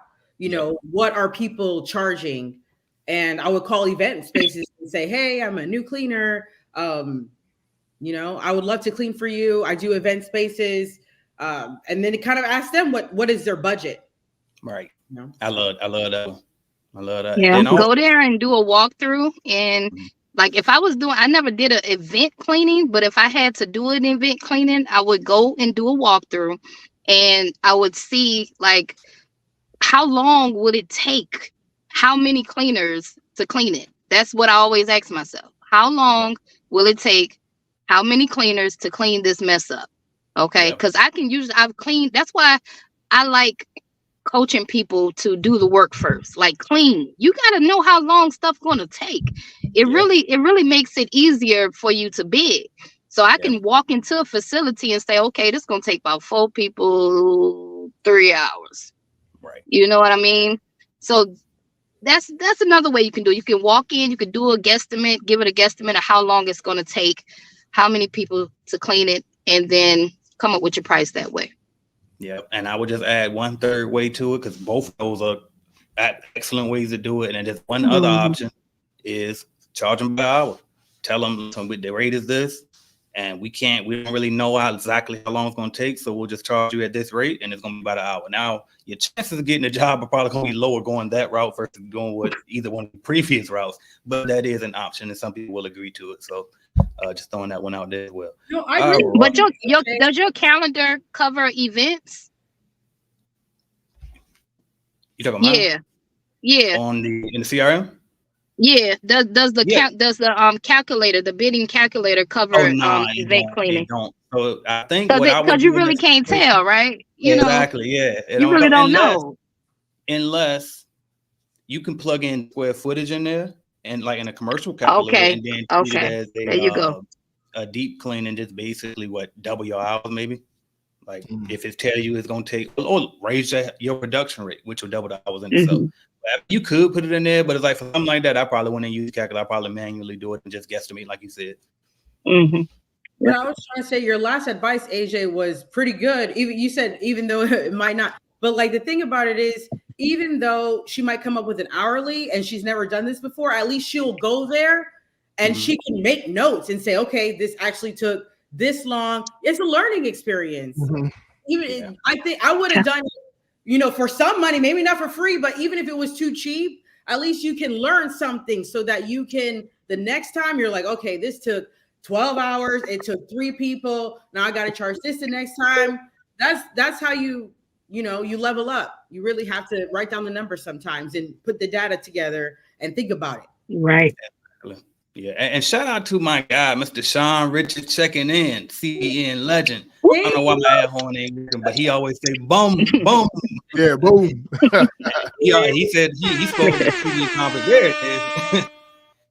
what are people charging? And I would call event spaces and say, hey, I'm a new cleaner. I would love to clean for you. I do event spaces. And then kind of ask them what is their budget.
Right. I love that. I love that.
Yeah, go there and do a walkthrough. And like, if I was I never did an event cleaning, but if I had to do an event cleaning, I would go and do a walkthrough, and I would see, like, how long would it take? How many cleaners to clean it? That's what I always ask myself. How long will it take? How many cleaners to clean this mess up? Okay, because I've cleaned. That's why I like coaching people to do the work first. Like, clean. You got to know how long stuff's going to take. It really makes it easier for you to bid. So I can walk into a facility and say, okay, this is going to take about 4 people, 3 hours.
Right.
You know what I mean? So that's another way you can do it. You can walk in, you can do a guesstimate, give it a guesstimate of how long it's going to take, how many people to clean it, and then come up with your price that way.
Yeah, and I would just add 1/3 way to it, because both of those are excellent ways to do it. And then just one other option is charge them by hour. Tell them the rate is this, and we don't really know exactly how long it's going to take, so we'll just charge you at this rate, and it's going to be about an hour. Now, your chances of getting a job are probably going to be lower going that route versus going with either one of the previous routes, but that is an option, and some people will agree to it. So just throwing that one out there as well.
No, I agree.
But does your calendar cover events?
You talking about mine?
Yeah.
In the CRM?
Yeah. Does the calculator, the bidding calculator, cover event cleaning?
It don't. So I think
because you really can't tell, right?
Exactly. Yeah.
You really don't know
unless you can plug in square footage in there, and like in a commercial calculator, and then treat it as
there you go.
A deep clean, and just basically double your hours maybe. Like if it tells you it's gonna take, or raise your production rate, which will double the hours in itself. You could put it in there, but it's like for something like that, I probably wouldn't use calculator. I probably manually do it and just guesstimate, like you said.
Yeah, I was trying to say your last advice, AJ, was pretty good. Even though it might not, But like the thing about it is, even though she might come up with an hourly and she's never done this before, at least she'll go there and she can make notes and say, okay, this actually took this long. It's a learning experience. Even I think I would have done it, you know, for some money, maybe not for free, but even if it was too cheap, at least you can learn something so that you can, the next time you're like, okay, this took 12 hours. It took 3 people. Now I got to charge this the next time. That's how you level up. You really have to write down the numbers sometimes and put the data together and think about it.
Right.
Yeah, and shout out to my guy, Mr. Sean Richard, checking in, CBN legend. I don't know why my ad horn ain't working, but he always say boom, boom.
Yeah, boom.
He said he spoke at the CBN conference. There it is.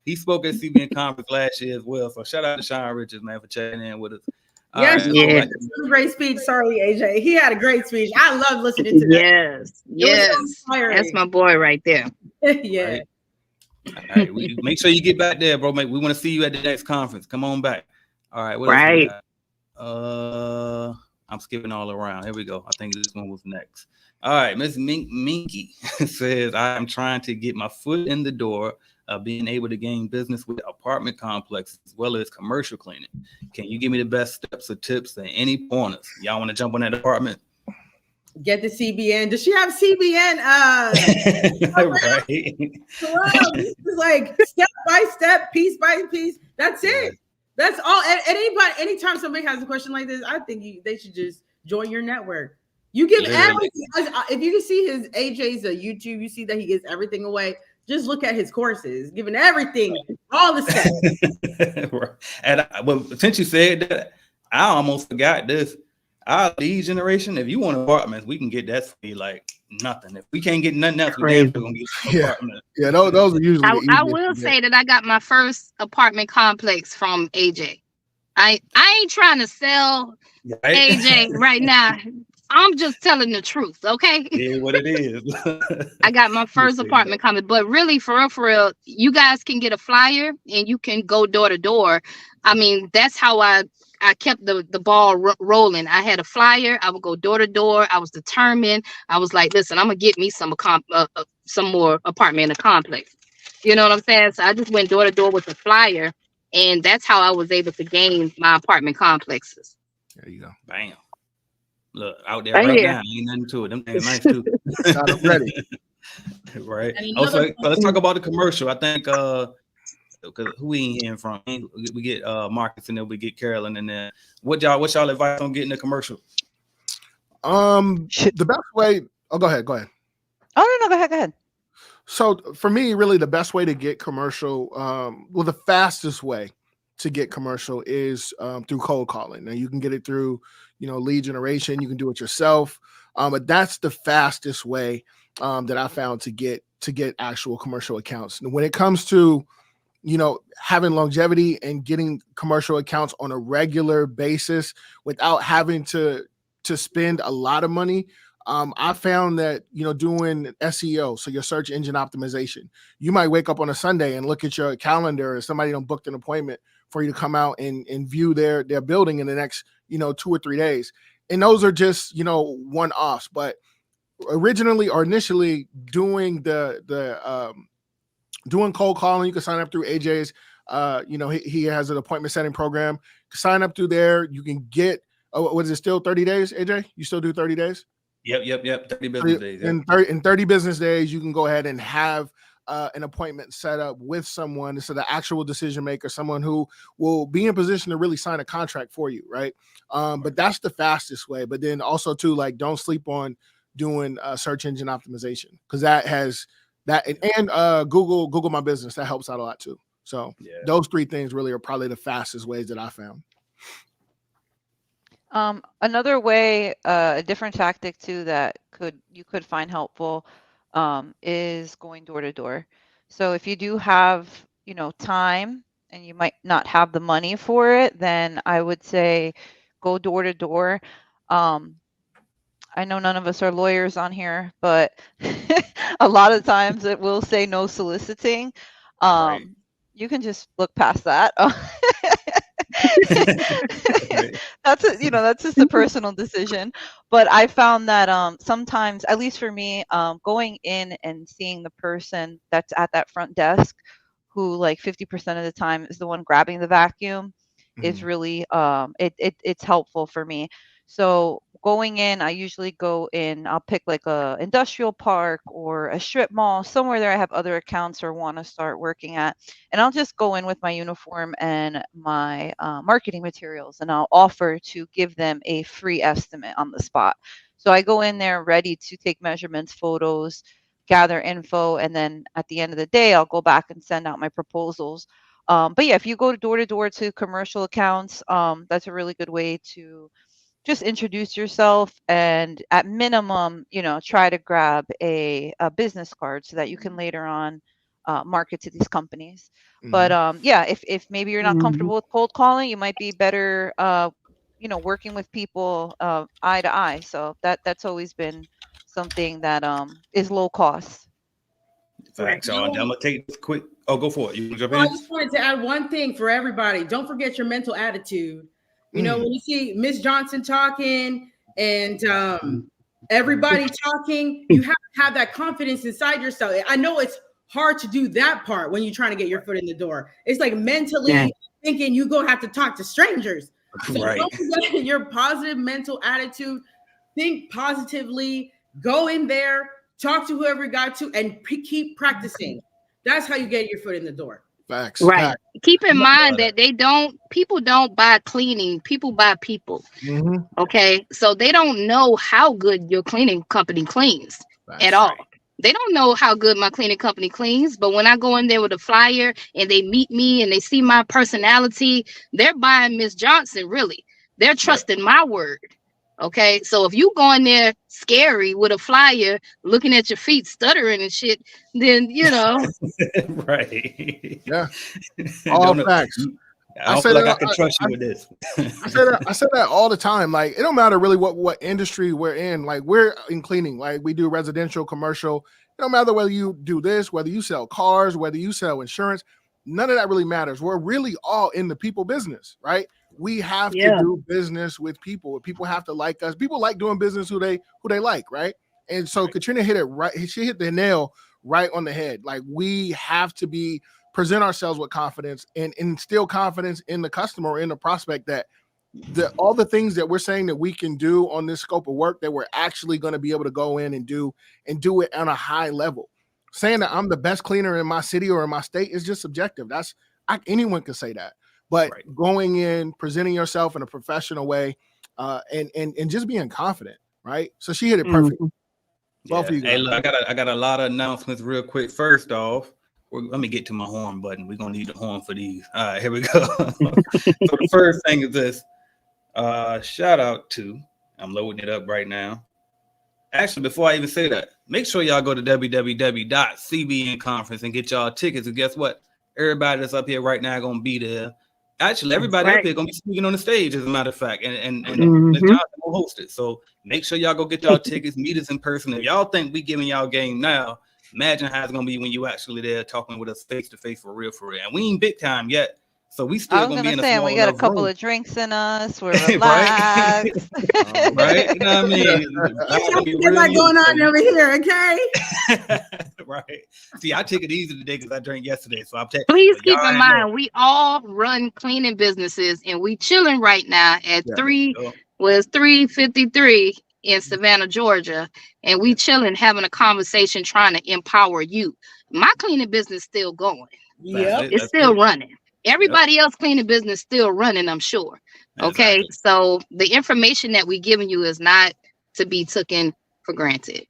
He spoke at CBN conference last year as well. So shout out to Sean Richards, man, for checking in with us.
Yes,
right.
Great speech. Sorry, AJ. He had a great speech. I love listening to that.
Yes. That's my boy right there.
Yeah.
Right. All right, make sure you get back there, bro. We want to see you at the next conference. Come on back. All right, what else we got? I'm skipping all around. Here we go. I think this one was next. All right, Miss Minky says, I'm trying to get my foot in the door of being able to gain business with apartment complexes as well as commercial cleaning. Can you give me the best steps or tips and any pointers? Y'all want to jump on that apartment?
Get the CBN. Does she have CBN?
Right.
This is like step by step, piece by piece. That's it. That's all. Anytime somebody has a question like this, I think they should just join your network. You give everything. If you can see his AJ's YouTube, you see that he gives everything away. Just look at his courses, giving everything, all the steps.
Right. And well, since you said that, I almost forgot this. Our lead generation, if you want apartments, we can get that for you like nothing. If we can't get nothing else, we're gonna get an apartment.
Yeah, those are usually.
I will say that I got my first apartment complex from AJ. I ain't trying to sell AJ right now. I'm just telling the truth, okay?
Yeah, what it is.
I got my first apartment complex, but really, for real, you guys can get a flyer and you can go door to door. I mean, that's how I kept the ball rolling. I had a flyer. I would go door to door. I was determined. I was like, listen, I'm gonna get me some more apartment in a complex. You know what I'm saying? So I just went door to door with the flyer, and that's how I was able to gain my apartment complexes.
There you go.
Bam. Look out there right now. Ain't nothing to it. Them things nice too.
I'm ready.
Right. Also, let's talk about the commercial. I think because who we ain't hearing from? We get Marcus and then we get Carolyn, and then what's y'all advice on getting the commercial?
The best way. Oh, go ahead.
Oh no, go ahead.
So for me, really, the best way to get commercial, the fastest way to get commercial is through cold calling. Now you can get it through, lead generation. You can do it yourself, but that's the fastest way that I found to get actual commercial accounts. And when it comes to having longevity and getting commercial accounts on a regular basis without having to spend a lot of money, I found that, doing SEO, so your search engine optimization, you might wake up on a Sunday and look at your calendar and somebody booked an appointment for you to come out and view their building in the next, 2 or 3 days. And those are just, one-offs. But initially doing doing cold calling, you can sign up through AJ's, he has an appointment setting program. Sign up through there. You can get, what is it, still 30 days, AJ? You still do 30 days?
Yep. 30 business days.
In 30 business days, you can go ahead and have an appointment set up with someone. So the actual decision maker, someone who will be in position to really sign a contract for you, right? But that's the fastest way. But then also too, don't sleep on doing search engine optimization, because that has that and Google My Business, that helps out a lot too. So those 3 things really are probably the fastest ways that I found.
Another way, a different tactic too that you could find helpful is going door to door. So if you do have, time and you might not have the money for it, then I would say go door to door. I know none of us are lawyers on here, but a lot of times it will say no soliciting. You can just look past that. That's just a personal decision. But I found that sometimes, at least for me, going in and seeing the person that's at that front desk, who like 50% of the time is the one grabbing the vacuum, is really it's helpful for me. So going in, I usually go in, I'll pick like a industrial park or a strip mall, somewhere there I have other accounts or want to start working at. And I'll just go in with my uniform and my marketing materials, and I'll offer to give them a free estimate on the spot. So I go in there ready to take measurements, photos, gather info, and then at the end of the day, I'll go back and send out my proposals. But yeah, if you go door to door to commercial accounts, that's a really good way to just introduce yourself, and at minimum, try to grab a business card so that you can later on market to these companies. But yeah, if maybe you're not comfortable with cold calling, you might be better, working with people eye to eye. So that's always been something that is low cost.
Facts. So I'm gonna take this quick. Oh, go for it. You jump in?
I just wanted to add one thing for everybody. Don't forget your mental attitude. When you see Miss Johnson talking and everybody talking, you have to have that confidence inside yourself. I know it's hard to do that part when you're trying to get your foot in the door. It's like mentally thinking you're going to have to talk to strangers. So don't forget your positive mental attitude. Think positively. Go in there. Talk to whoever you got to, and keep practicing. That's how you get your foot in the door.
Facts.
Right.
Facts.
Keep in mind that people don't buy cleaning, people buy people. Okay. So they don't know how good your cleaning company cleans at all. They don't know how good my cleaning company cleans, but when I go in there with a flyer and they meet me and they see my personality, they're buying Miss Johnson, really. They're trusting my word. Okay, so if you go in there scary with a flyer, looking at your feet, stuttering and shit, then
right.
Yeah. All facts.
I don't feel like I can trust you with this.
I said that all the time. Like, it don't matter really what industry we're in. Like, we're in cleaning. Like, we do residential, commercial. It don't matter whether you do this, whether you sell cars, whether you sell insurance. None of that really matters. We're really all in the people business, right? We have to do business with people. People have to like us. People like doing business who they like, right? And so Katrina hit it right. She hit the nail right on the head. Like, we have to present ourselves with confidence and instill confidence in the customer or in the prospect that all the things that we're saying that we can do on this scope of work, that we're actually going to be able to go in and do it on a high level. Saying that I'm the best cleaner in my city or in my state is just subjective. Anyone can say that. But going in, presenting yourself in a professional way, and just being confident, right? So she hit it perfect.
Yeah. Hey, look, I got a lot of announcements real quick. First off, let me get to my horn button. We're gonna need the horn for these. All right, here we go. So the first thing is this. Shout out to, I'm loading it up right now. Actually, before I even say that, make sure y'all go to www.cbn conference and get y'all tickets. And guess what? Everybody that's up here right now gonna be there. Actually, everybody up here gonna be speaking on the stage, as a matter of fact, and Ms. Johnson will host it. So make sure y'all go get y'all tickets, meet us in person. If y'all think we giving y'all game now, imagine how it's gonna be when you actually there talking with us face to face for real. And we ain't big time yet, so we still gonna be in a small
we got a couple
room.
Of drinks in us. We're relaxed,
right? You know what I mean?
What's going on over here? Okay.
Right. See, I took it easy today because I drank yesterday. So I'm taking.
Please keep in mind, we all run cleaning businesses, and we chilling right now at 353 in Savannah, Georgia, and we chilling, having a conversation, trying to empower you. My cleaning business still going. It's still running. Everybody else cleaning business still running, I'm sure. Okay, so the information that we giving you is not to be taken for granted.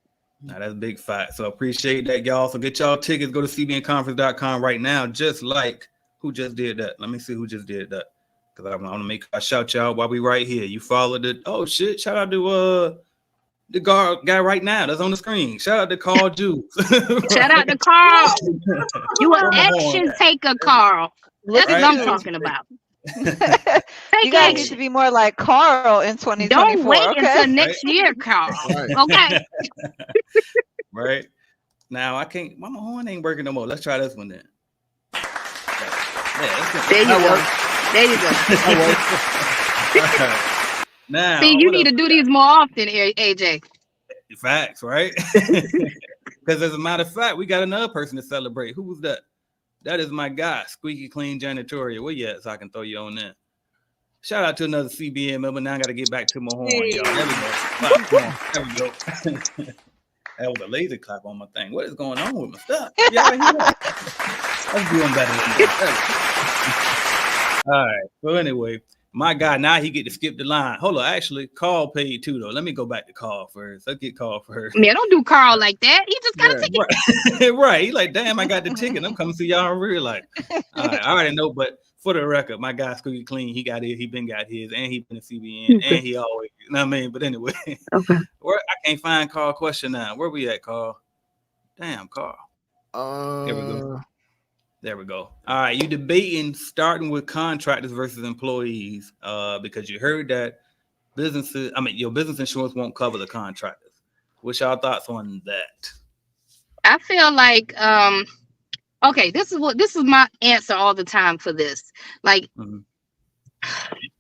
Now that's a big fact. So appreciate that, y'all. So get y'all tickets. Go to cbnconference.com right now. Just like who just did that? Let me see who just did that. Because I want to make I shout y'all while we right here. You followed it. Oh shit! Shout out to the guy right now that's on the screen. Shout out to Carl Juice.
Shout out to Carl. You an action taker, Carl. That's what I'm talking about.
You guys need to be more like Carl in 2024.
Don't wait until next year, Carl. Okay.
Right. Now I can't. My horn ain't working no more. Let's try this one then.
There you go. There you go.
Now,
See, you
what
need
up?
to do these more often, AJ.
Facts, right? Because as a matter of fact, we got another person to celebrate. Who was that? That is my guy, Squeaky Clean Janitorial. Where you at so I can throw you on there? Shout out to another CBN member. Now I got to get back to my horn, y'all. There we go. Clap, come on. There we go. That was a laser clap on my thing. What is going on with my stuff? Y'all hear that? I'm doing better than that. All right. So anyway, my guy, now he get to skip the line. Hold on. Actually, Carl paid too, though. Let me go back to Carl first. Let's get Carl first.
Man, don't do Carl like that. He just got a ticket.
Right. Right. He like, damn, I got the ticket. I'm coming to y'all in real life. All right. I already know, but for the record, my guy Squeaky Clean, he got his, he been got his, and he been a CBN, and he always, you know what I mean? But anyway,
Okay.
where I can't find Carl question now. Where we at, Carl? Damn, Carl. There we go. There we go. All right, you debating starting with contractors versus employees, because you heard that businesses, I mean, your business insurance won't cover the contractors. What's y'all thoughts on that?
I feel like okay, this is my answer all the time for this. Like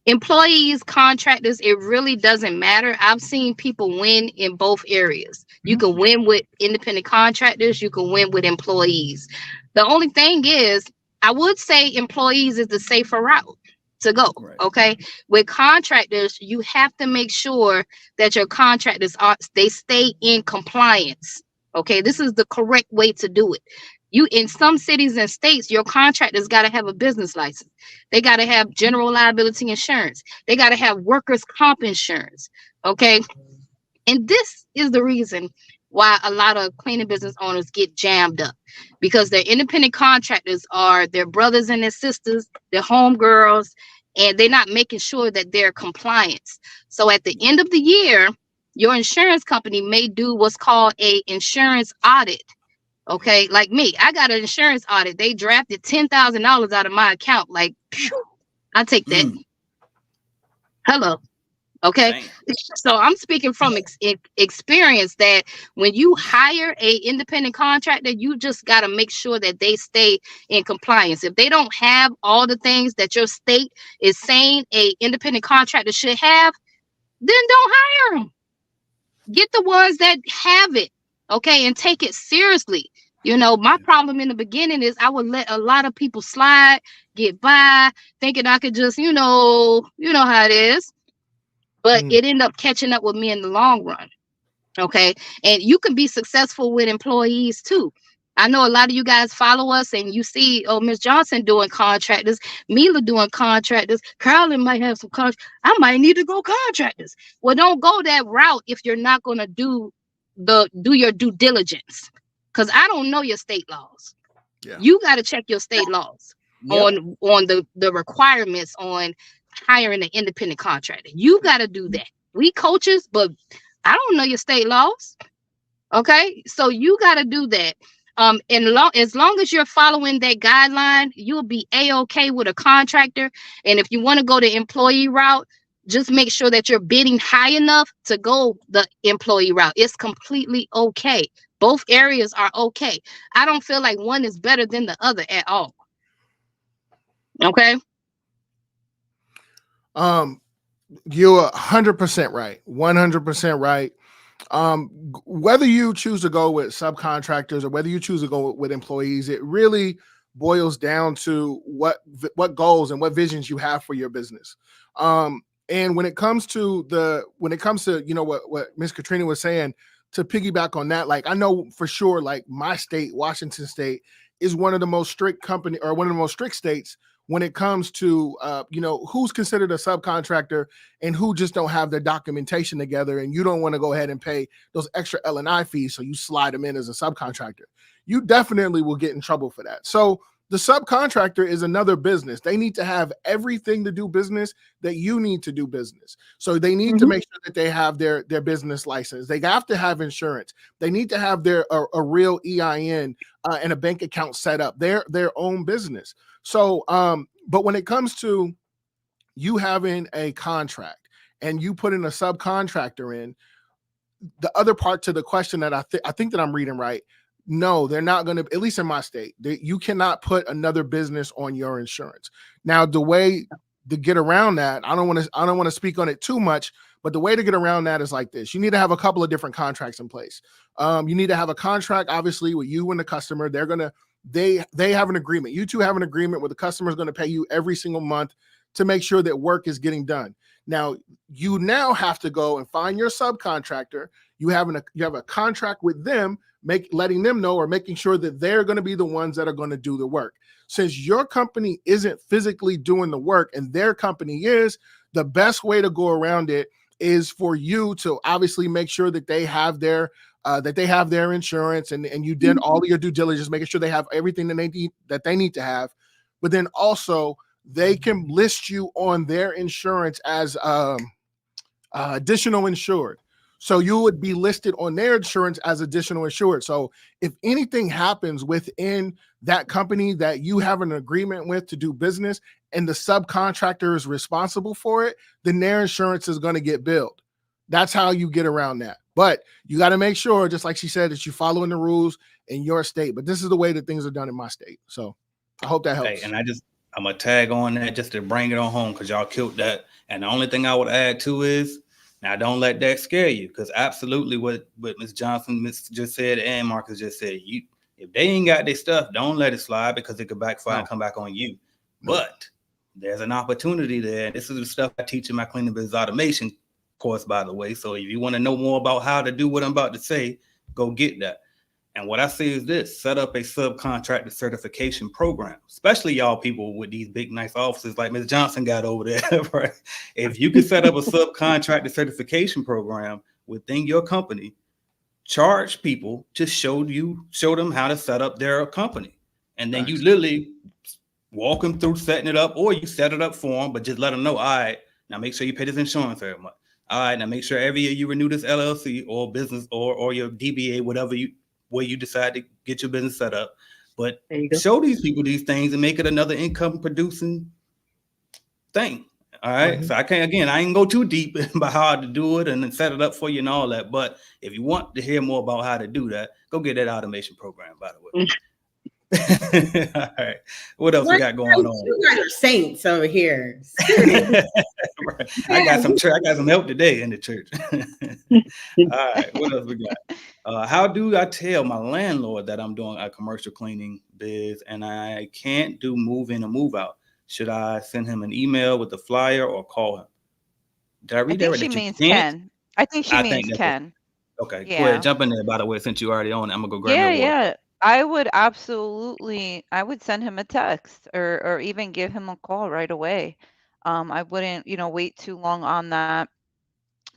employees, contractors, it really doesn't matter. I've seen people win in both areas. You can win with independent contractors, you can win with employees. The only thing is, I would say employees is the safer route to go. Right. Okay. With contractors, you have to make sure that your contractors they stay in compliance. Okay. This is the correct way to do it. You in some cities and states, your contractors got to have a business license. They got to have general liability insurance. They got to have workers' comp insurance. Okay. And this is the reason why a lot of cleaning business owners get jammed up, because their independent contractors are their brothers and their sisters, their homegirls, and they're not making sure that they're compliant. So at the end of the year, your insurance company may do what's called a insurance audit. Okay, like me, I got an insurance audit. They drafted $10,000 out of my account. Like, phew, I take that. Hello. Okay. Dang. So I'm speaking from experience that when you hire a independent contractor, you just got to make sure that they stay in compliance. If they don't have all the things that your state is saying a independent contractor should have, then don't hire them. Get the ones that have it. Okay. And take it seriously. You know, my problem in the beginning is I would let a lot of people slide, get by, thinking I could just, you know how it is. But it ended up catching up with me in the long run. Okay. And you can be successful with employees too. I know a lot of you guys follow us and you see, oh, Miss Johnson doing contractors, Mila doing contractors, Carolyn might have some contractors. I might need to go contractors. Well, don't go that route if you're not going to do your due diligence. Because I don't know your state laws. Yeah. You got to check your state laws on the requirements on hiring an independent contractor. You got to do that. We coaches, but I don't know your state laws. Okay. So you got to do that. As long as you're following that guideline, you'll be A-okay with a contractor. And if you want to go the employee route, just make sure that you're bidding high enough to go the employee route. It's completely okay. Both areas are okay. I don't feel like one is better than the other at all. Okay.
You're 100% right. 100% right. Whether you choose to go with subcontractors or whether you choose to go with employees, it really boils down to what goals and what visions you have for your business. And when it comes to you know what Miss Katrina was saying, to piggyback on that, like I know for sure, like my state, Washington State, is one of the most strict one of the most strict states when it comes to who's considered a subcontractor and who just don't have their documentation together, and you don't want to go ahead and pay those extra L&I fees, so you slide them in as a subcontractor. You definitely will get in trouble for that. So the subcontractor is another business. They need to have everything to do business that you need to do business. So they need to make sure that they have their business license. They have to have insurance. They need to have a real EIN and a bank account set up, their own business. So, but when it comes to you having a contract and you put in a subcontractor in, the other part to the question that I think that I'm reading right, no, they're not going to, at least in my state, you cannot put another business on your insurance. Now, the way to get around that, I don't want to speak on it too much, but the way to get around that is like this. You need to have a couple of different contracts in place. You need to have a contract, obviously, with you and the customer. They have an agreement. You two have an agreement where the customer is going to pay you every single month to make sure that work is getting done. Now, you now have to go and find your subcontractor. You have a contract with them, letting them know or making sure that they're going to be the ones that are going to do the work. Since your company isn't physically doing the work and their company is, the best way to go around it is for you to obviously make sure that they have their insurance and you did all of your due diligence, making sure they have everything that they need to have. But then also they can list you on their insurance as additional insured. So you would be listed on their insurance as additional insured. So if anything happens within that company that you have an agreement with to do business and the subcontractor is responsible for it, then their insurance is going to get billed. That's how you get around that. But you got to make sure, just like she said, that you're following the rules in your state. But this is the way that things are done in my state. So I hope that helps.
Hey, and I'm going to tag on that just to bring it on home because y'all killed that. And the only thing I would add to is, now don't let that scare you, because absolutely what Ms. Johnson just said and Marcus just said, if they ain't got their stuff, don't let it slide because it could backfire and come back on you. But there's an opportunity there. This is the stuff I teach in my cleaning business automation course, by the way. So if you want to know more about how to do what I'm about to say, go get that. And what I say is this: set up a subcontractor certification program, especially y'all people with these big, nice offices like Ms. Johnson got over there, right? If you can set up a subcontractor certification program within your company, charge people to show them how to set up their company. And then you literally walk them through setting it up, or you set it up for them, but just let them know, all right, now make sure you pay this insurance every month. All right, now make sure every year you renew this LLC or business or your DBA, whatever where you decide to get your business set up. But show these people these things and make it another income producing thing. All right. So I ain't go too deep about how to do it and then set it up for you and all that. But if you want to hear more about how to do that, go get that automation program, by the way. All right. What else we got going on?
You guys are saints over here.
Right. I got some help today in the church. All right. What else we got? How do I tell my landlord that I'm doing a commercial cleaning biz and I can't do move in or move out? Should I send him an email with the flyer or call him? Did I read that right?
She means Ken. I think she means Ken.
Okay. Yeah. Go ahead. Jump in there, by the way, since you already on it. I'm going to go grab your water.
Yeah. I would send him a text or even give him a call right away. I wouldn't, wait too long on that.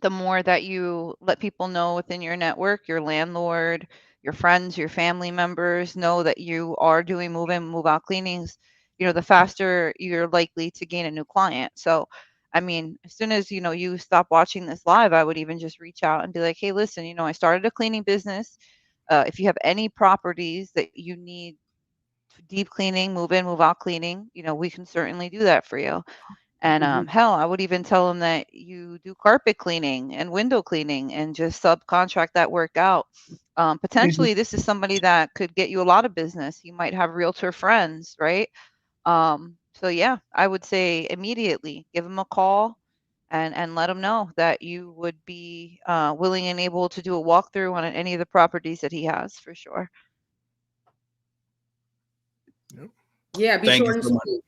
The more that you let people know within your network, your landlord, your friends, your family members know that you are doing move in, move out cleanings, the faster you're likely to gain a new client. So, I mean, as soon as, you stop watching this live, I would even just reach out and be like, hey, listen, I started a cleaning business. If you have any properties that you need deep cleaning, move in, move out cleaning, we can certainly do that for you. And hell, I would even tell them that you do carpet cleaning and window cleaning and just subcontract that work out. Potentially, this is somebody that could get you a lot of business. You might have realtor friends, right? So yeah, I would say immediately give them a call and let them know that you would be willing and able to do a walkthrough on any of the properties that he has, for sure.
Yeah, be short and sweet.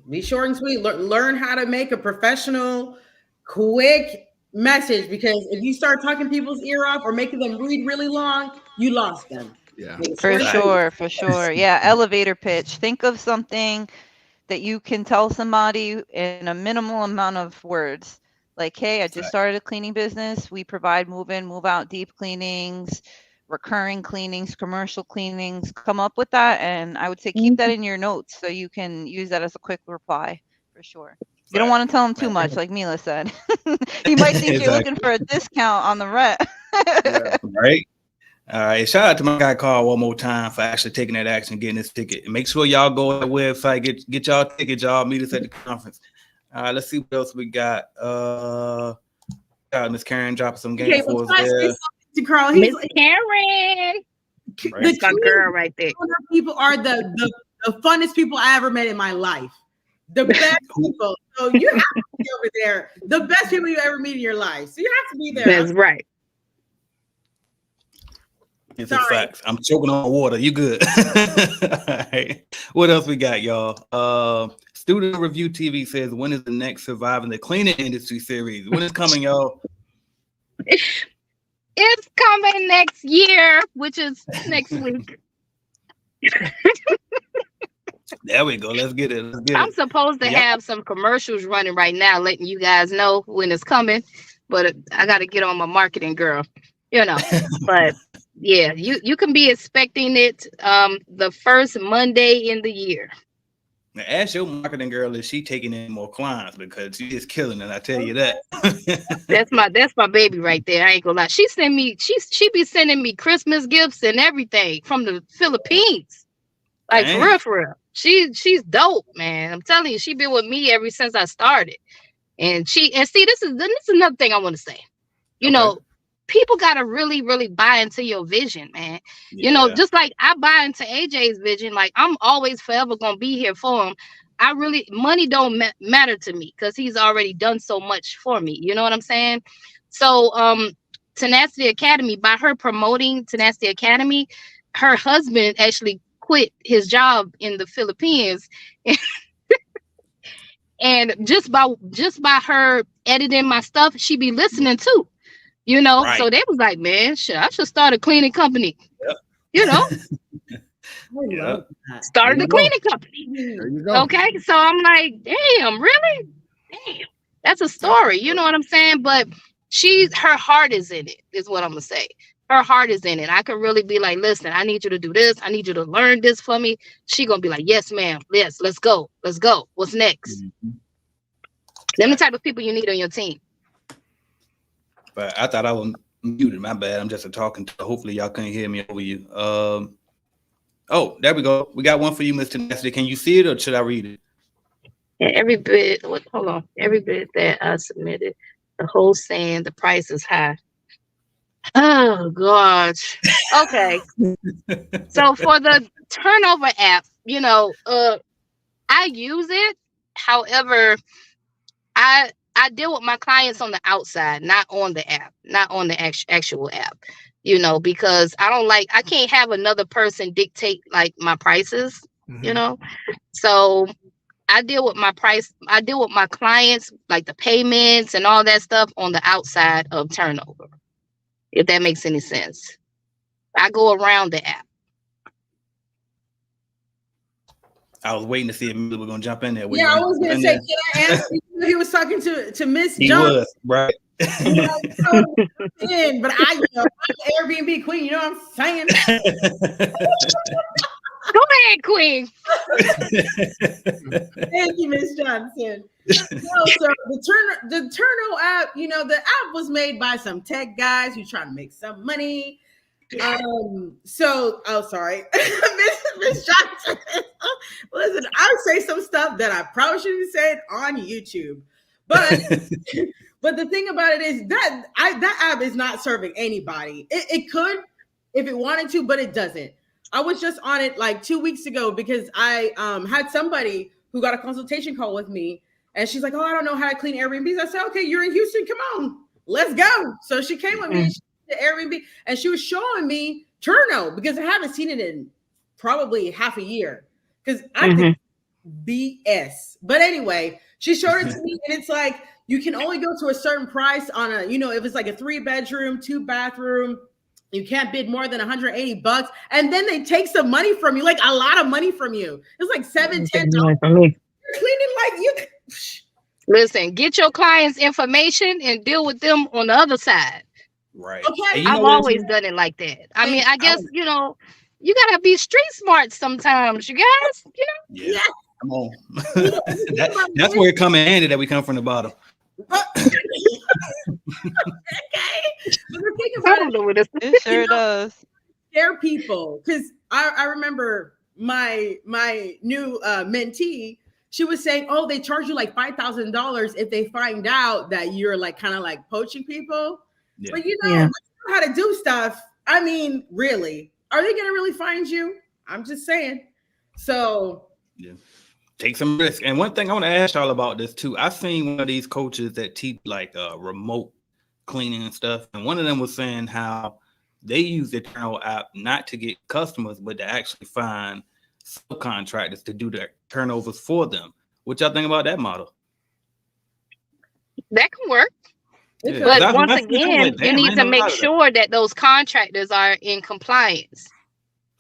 Be short and sweet. Learn how to make a professional, quick message, because if you start talking people's ear off or making them read really long, you lost them.
Yeah,
for sure. Yeah, elevator pitch. Think of something that you can tell somebody in a minimal amount of words. Like, hey, I just started a cleaning business. We provide move in, move out, deep cleanings, recurring cleanings, commercial cleanings. Come up with that. And I would say keep that in your notes so you can use that as a quick reply, for sure. You don't want to tell them too much, like Mila said. He might think you're looking for a discount on the rent.
Right. All right. Shout out to my guy Carl one more time for actually taking that action, getting this ticket. And make sure y'all go on the website, get y'all tickets, y'all meet us at the conference. All right, let's see what else we got. Miss Karen dropping some games for us there.
Carl,
Miss Karen.
Right.
That's my girl right there.
People are the funnest people I ever met in my life. The best people. So you have to be over there. The best people you ever meet in your life. So you have to be there.
That's right.
It's a fact. I'm choking on water. You good? All right. What else we got, y'all? Student Review TV says, when is the next Surviving the Cleaning Industry series? When is coming, y'all?
It's coming next year, which is next week.
There we go. Let's get it.
I'm supposed to have some commercials running right now, letting you guys know when it's coming, but I got to get on my marketing, girl. But yeah, you can be expecting it the first Monday in the year.
Now, ask your marketing girl if she taking in more clients, because she's just killing it. I tell you that.
That's my baby right there. I ain't gonna lie. She be sending me Christmas gifts and everything from the Philippines. Like,
Dang.
for real. She's dope, man. I'm telling you, she been with me ever since I started. And see, this is another thing I want to say. You know, people gotta really, really buy into your vision, man.
Yeah.
Just like I buy into AJ's vision, like I'm always forever gonna be here for him. Money don't matter to me because he's already done so much for me. You know what I'm saying? So, Tenacity Academy, by her promoting Tenacity Academy, her husband actually quit his job in the Philippines. And just by her editing my stuff, she be listening too.
Right.
So they was like, man, I should start a cleaning company.
Yep.
Started a cleaning company.
There you go.
Okay, so I'm like, damn, really? Damn, that's a story. You know what I'm saying? But her heart is in it, is what I'm gonna say. Her heart is in it. I can really be like, listen, I need you to do this. I need you to learn this for me. She gonna be like, yes, ma'am. Yes, let's go. Let's go. What's next?
Mm-hmm.
Them the type of people you need on your team.
But I thought I was muted. My bad. I'm just talking. Hopefully y'all couldn't hear me over you. Oh, there we go. We got one for you, Mr. Nestle. Can you see it or should I read it?
Yeah, every bit that I submitted, the whole saying the price is high. Oh gosh. Okay. So for the turnover app, I use it. However, I deal with my clients on the outside, not on the app, not on the actual app, because I can't have another person dictate like my prices, So I deal with my clients, like the payments and all that stuff on the outside of turnover. If that makes any sense. I go around the app.
I was waiting to see if we were going to jump in there.
Yeah, I was going to say, can I ask you? He was talking to Miss John.
He was, right.
But I'm an Airbnb queen, you know what I'm saying?
Go ahead, queen.
Thank you, Miss Johnson. So the Turno app, the app was made by some tech guys who trying to make some money. Sorry, Miss Johnson. Listen, I'll say some stuff that I probably shouldn't have said on YouTube, but the thing about it is that that app is not serving anybody. It could if it wanted to, but it doesn't. I was just on it like 2 weeks ago because I had somebody who got a consultation call with me, and she's like, "Oh, I don't know how to clean Airbnbs." I said, "Okay, you're in Houston. Come on, let's go." So she came with me to Airbnb, and she was showing me Turno because I haven't seen it in probably half a year because I think BS. But anyway, she showed it to me, and it's like you can only go to a certain price on a, if it's like a 3-bedroom, 2-bathroom. You can't bid more than $180, and then they take some money from you, like a lot of money from you. It's like $7-10. You're cleaning like you.
Listen, get your clients' information and deal with them on the other side.
Right.
Okay.
I've always done it like that. I mean, I guess you gotta be street smart sometimes, you guys.
Yeah. Come on. That's where it come in handy that we come from the bottom.
Okay. But the thing about
it sure does.
Scare people, because I remember my new mentee. She was saying, "Oh, they charge you like $5,000 if they find out that you're like kind of like poaching people." Yeah. But I know how to do stuff. I mean, really, are they going to really find you? I'm just saying. So
yeah, take some risk. And one thing I want to ask y'all about this too. I've seen one of these coaches that teach like remote cleaning and stuff, and one of them was saying how they use the Turno app not to get customers, but to actually find subcontractors to do their turnovers for them. What y'all think about that model?
That can work.
Yeah,
but once again, you need to make sure that those contractors are in compliance.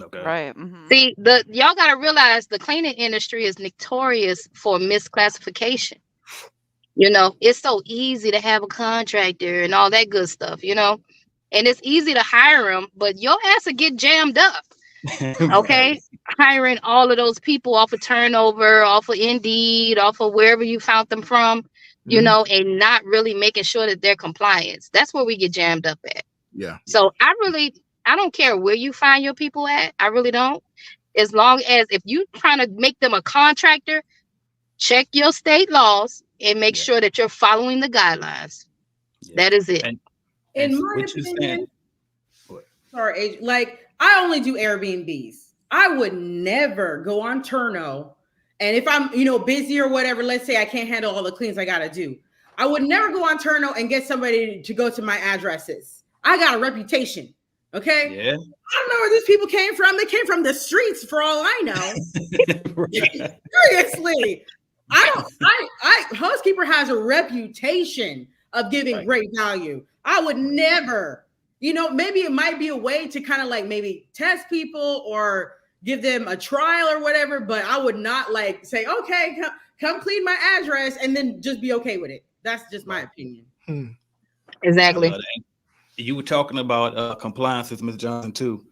Okay.
Right. Mm-hmm.
See, y'all got to realize the cleaning industry is notorious for misclassification. You know, it's so easy to have a contractor and all that good stuff, you know, and it's easy to hire them, but your ass will get jammed up. Okay. Right. Hiring all of those people off of Turnover, off of Indeed, off of wherever you found them from, you know, and not really making sure that they're compliant. That's where we get jammed up at.
Yeah.
So I don't care where you find your people at. I really don't. As long as if you trying to make them a contractor, check your state laws and make sure that you're following the guidelines. Yeah. That is it.
In my opinion, sorry, like I only do Airbnbs. I would never go on Turno. And if I'm, busy or whatever, let's say I can't handle all the cleans I got to do. I would never go on Turno and get somebody to go to my addresses. I got a reputation. Okay. Yeah. I don't know where these people came from. They came from the streets for all I know. Seriously. Housekeeper has a reputation of giving great value. I would never, maybe it might be a way to kind of like maybe test people or give them a trial or whatever, but I would not like say, okay, come clean my address and then just be okay with it. That's just my opinion.
Exactly.
You were talking about compliances, Ms. Johnson, too.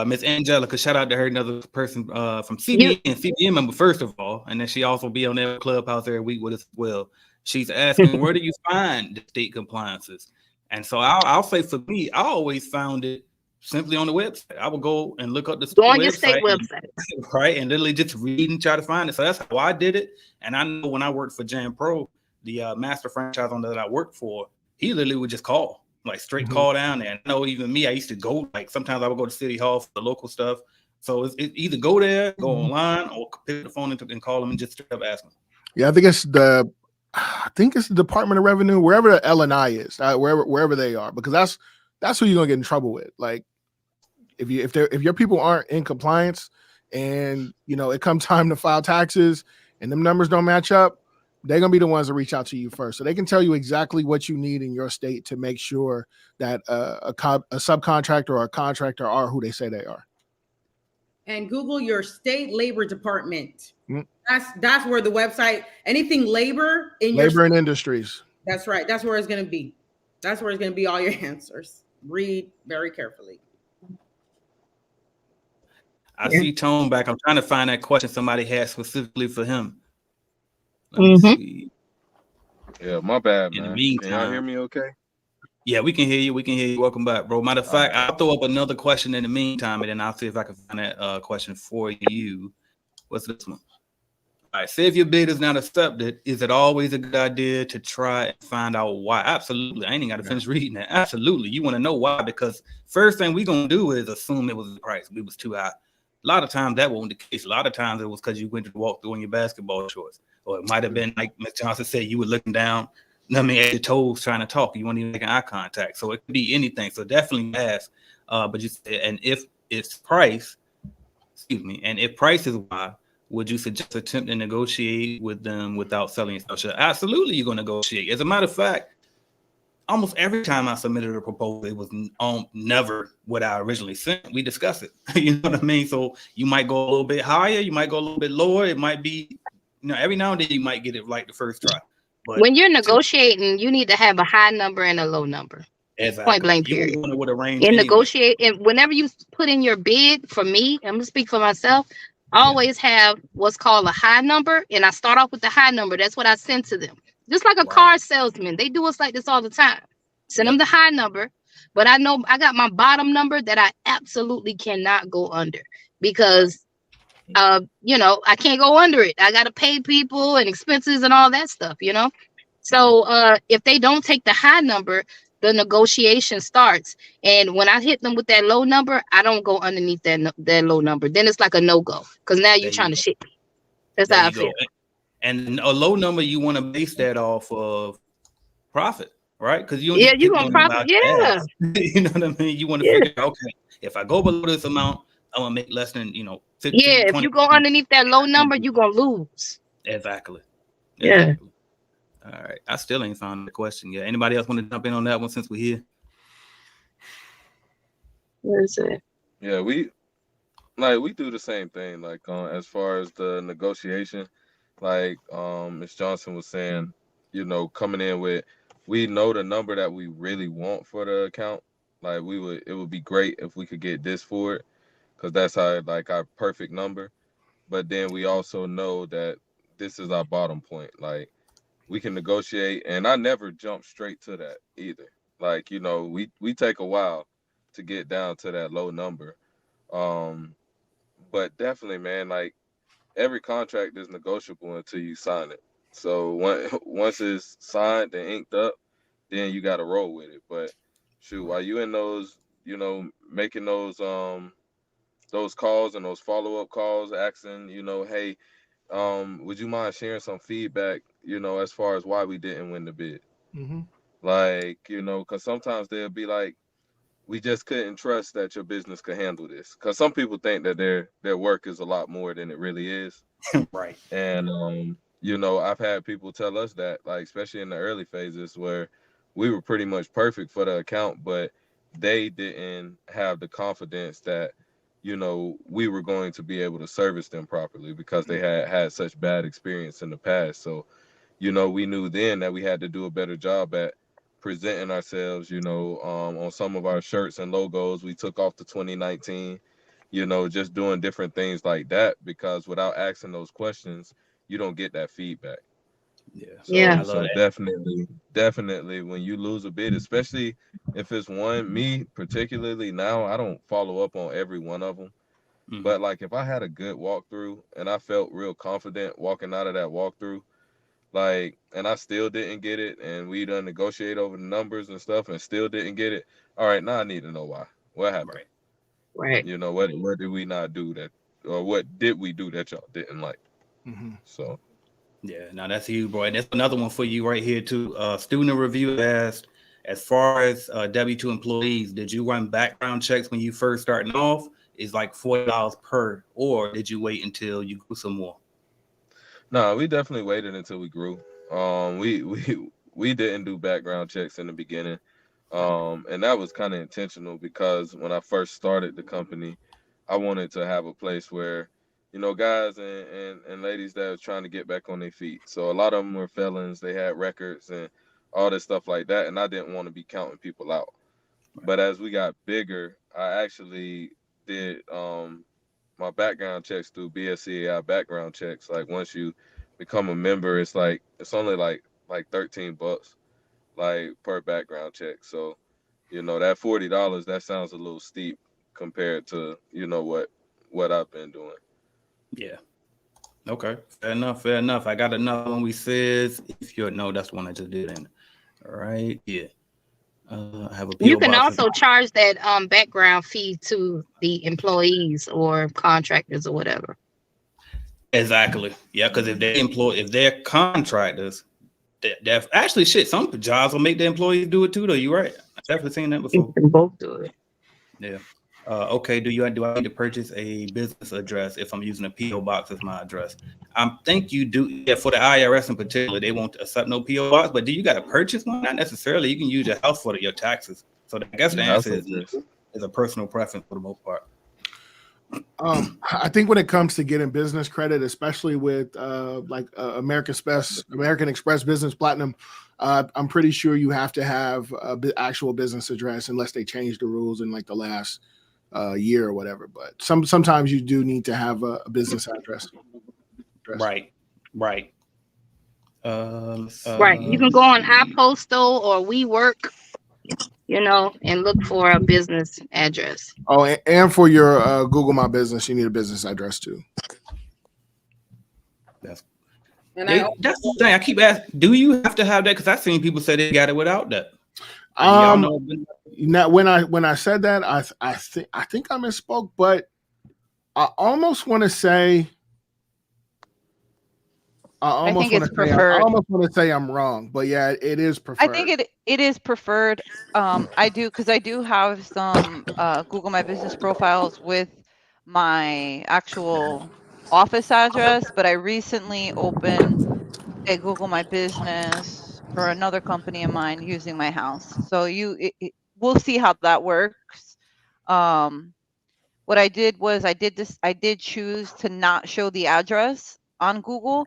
Miss Angelica, shout out to her, another person from CBN, CBN member, first of all, and then she also be on their Clubhouse every week with us as well. She's asking, where do you find the state compliances? And so I'll say for me, I always found it simply on the website. I would go and look up the
go on your state website.
Right, and literally just read and try to find it. So that's how I did it. And I know when I worked for Jan Pro, the master franchise owner that I worked for, he literally would just call. Like straight call down there. I know even me, I used to go, like sometimes I would go to City Hall for the local stuff. So it's either go there, go online, or pick the phone and call them and just straight up ask them.
Yeah, I think it's the Department of Revenue, wherever the L&I is, wherever they are, because that's who you're gonna get in trouble with. Like if your people aren't in compliance and it comes time to file taxes and them numbers don't match up, they're going to be the ones that reach out to you first. So they can tell you exactly what you need in your state to make sure that a subcontractor or a contractor are who they say they are.
And Google your state labor department. That's where the website, anything labor in your
labor and industries.
That's right. That's where it's going to be. That's where it's going to be all your answers. Read very carefully.
I see Tone back. I'm trying to find that question somebody had specifically for him. Let me see.
Yeah, my bad, man.
In the meantime,
can y'all hear me okay?
Yeah, we can hear you. We can hear you. Welcome back, bro. Matter of fact, I'll throw up another question in the meantime, and then I'll see if I can find that question for you. What's this one? All right. Say if your bid is not accepted, is it always a good idea to try and find out why? Absolutely. I ain't even got to finish reading that. Absolutely. You want to know why, because first thing we're going to do is assume it was the price. It was too high. A lot of times that wasn't the case. A lot of times it was because you went to walk through in your basketball shorts. Or it might have been like Ms. Johnson said, you were looking down, at your toes trying to talk. You weren't even making eye contact. So it could be anything. So definitely ask. But just and if it's price, and if price is why, would you suggest attempt to negotiate with them without selling yourself? So absolutely, you're going to negotiate. As a matter of fact, almost every time I submitted a proposal, it was never what I originally sent. We discussed it. You know what I mean? So you might go a little bit higher. You might go a little bit lower. It might be, every now and then you might get it like the first try. But
when you're negotiating, you need to have a high number and a low number.
Exactly.
Point blank period.
With a range
and negotiate, and whenever you put in your bid, for me, I'm gonna speak for myself. I always have what's called a high number, and I start off with the high number. That's what I send to them. Just like a car salesman, they do us like this all the time. Send them the high number, but I know I got my bottom number that I absolutely cannot go under because I can't go under it. I got to pay people and expenses and all that stuff, So if they don't take the high number, the negotiation starts. And when I hit them with that low number, I don't go underneath that low number. Then it's like a no-go because now you're trying to shit me. That's
There
how I
you go.
feel.
And a low number, you want to base that off of profit, right? Because you don't
Yeah,
just
you
pick
gonna
one
profit.
out your
Yeah,
ass. You know what I mean? You want to
yeah,
figure out, okay, if I go below this amount, I'm gonna make less than 15,
yeah. If
20.
you go underneath that low number, you're gonna lose.
Exactly.
Yeah.
Exactly. All right. I still ain't found the question yet. Anybody else want to jump in on that one since we're here?
What is it?
Yeah, we do the same thing. Like as far as the negotiation, like Ms. Johnson was saying, coming in with, we know the number that we really want for the account. Like it would be great if we could get this for it, because that's our perfect number. But then we also know that this is our bottom point. Like we can negotiate, and I never jump straight to that either. Like we take a while to get down to that low number. But definitely, man, like every contract is negotiable until you sign it. So once it's signed and inked up, then you got to roll with it. But shoot, while you in those, making those calls and those follow-up calls, asking, hey, would you mind sharing some feedback, as far as why we didn't win the bid?
Mm-hmm.
Like, because sometimes they'll be like, we just couldn't trust that your business could handle this. Because some people think that their work is a lot more than it really is.
Right.
And I've had people tell us that, like, especially in the early phases where we were pretty much perfect for the account, but they didn't have the confidence that we were going to be able to service them properly because they had such bad experience in the past. So we knew then that we had to do a better job at presenting ourselves. On some of our shirts and logos, we took off the 2019, just doing different things like that, because without asking those questions, you don't get that feedback.
Yeah.
Yeah.
So definitely when you lose a bid, especially if it's one, me particularly now, I don't follow up on every one of them.
Mhm.
But like if I had a good walkthrough and I felt real confident walking out of that walkthrough, like, and I still didn't get it, and we done negotiate over the numbers and stuff and still didn't get it. All right, now I need to know why. What happened?
Right.
Right.
What did we not do that, or what did we do that y'all didn't like?
Mm-hmm.
So
Yeah, now that's huge, boy. And that's another one for you right here too. Student review asked, as far as W-2 employees, did you run background checks when you first starting off? Is like $40 per, or did you wait until you grew some more?
no, we definitely waited until we grew. We didn't do background checks in the beginning. And that was kind of intentional because when I first started the company, I wanted to have a place where, guys and ladies that was trying to get back on their feet. So a lot of them were felons. They had records and all this stuff like that. And I didn't want to be counting people out. But as we got bigger, I actually did my background checks through BSCAI background checks. Like once you become a member, it's only like $13 like per background check. So that $40, that sounds a little steep compared to what I've been doing.
Yeah. Okay. Fair enough. Fair enough. I got another one. We says, if you're no, that's the one I just did. In all right. Yeah. I have a PO
You can
box.
also charge that background fee to the employees or contractors or whatever.
Exactly. Yeah, because if they're contractors, they're actually shit. Some jobs will make the employees do it too, though. You're right. I've definitely seen that before.
You can both do it.
Yeah. Okay. Do I need to purchase a business address if I'm using a PO box as my address? I think you do. Yeah, for the IRS in particular, they won't accept no PO box. But do you got to purchase one? Not necessarily. You can use your house for your taxes. So I guess the answer is a personal preference for the most part.
I think when it comes to getting business credit, especially with American Express Business Platinum, I'm pretty sure you have to have an actual business address unless they change the rules in like the last year or whatever. But sometimes you do need to have a business address.
Right.
Right. You can go on iPostal or WeWork, and look for a business address.
Oh, and for your Google My Business, you need a business address too.
That's the thing. I keep asking, do you have to have that? Because I've seen people say they got it without that. Y'all know.
Now when I said that, I think I misspoke, but I almost want to say. I
think it's preferred.
I almost want to say I'm wrong, but yeah, it is preferred.
I think it is preferred. I do have some Google My Business profiles with my actual office address, but I recently opened a Google My Business for another company of mine using my house. So we'll see how that works. What I did was I did choose to not show the address on Google.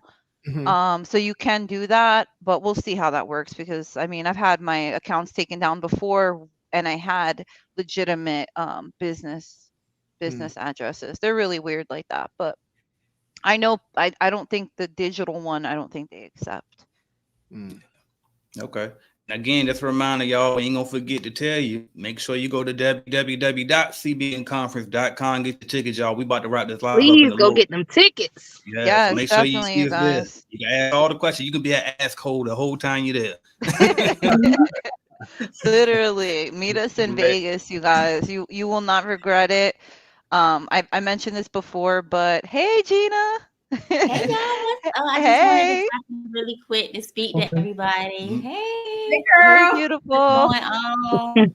So you can do that, but we'll see how that works because I mean I've had my accounts taken down before and I had legitimate business addresses. They're really weird like that, but I know I don't think the digital one I don't think they accept.
Okay. Again, just a reminder, y'all, ain't gonna forget to tell you, make sure you go to www.cbnconference.com, get the tickets, y'all. We about to wrap this live
Please
up
go get them tickets.
Yes,
Yes,
make sure
definitely,
you
you
see us there.
guys.
You can ask all the questions. You can be an asshole the whole time you're there.
Literally, meet us in
Right.
Vegas, you guys. You will not regret it. I mentioned this before, but hey, Gina.
Hey y'all, what's up? I just wanted to talk really quick to speak to everybody. Hey,
Hey,
girl.
beautiful.
What's going on?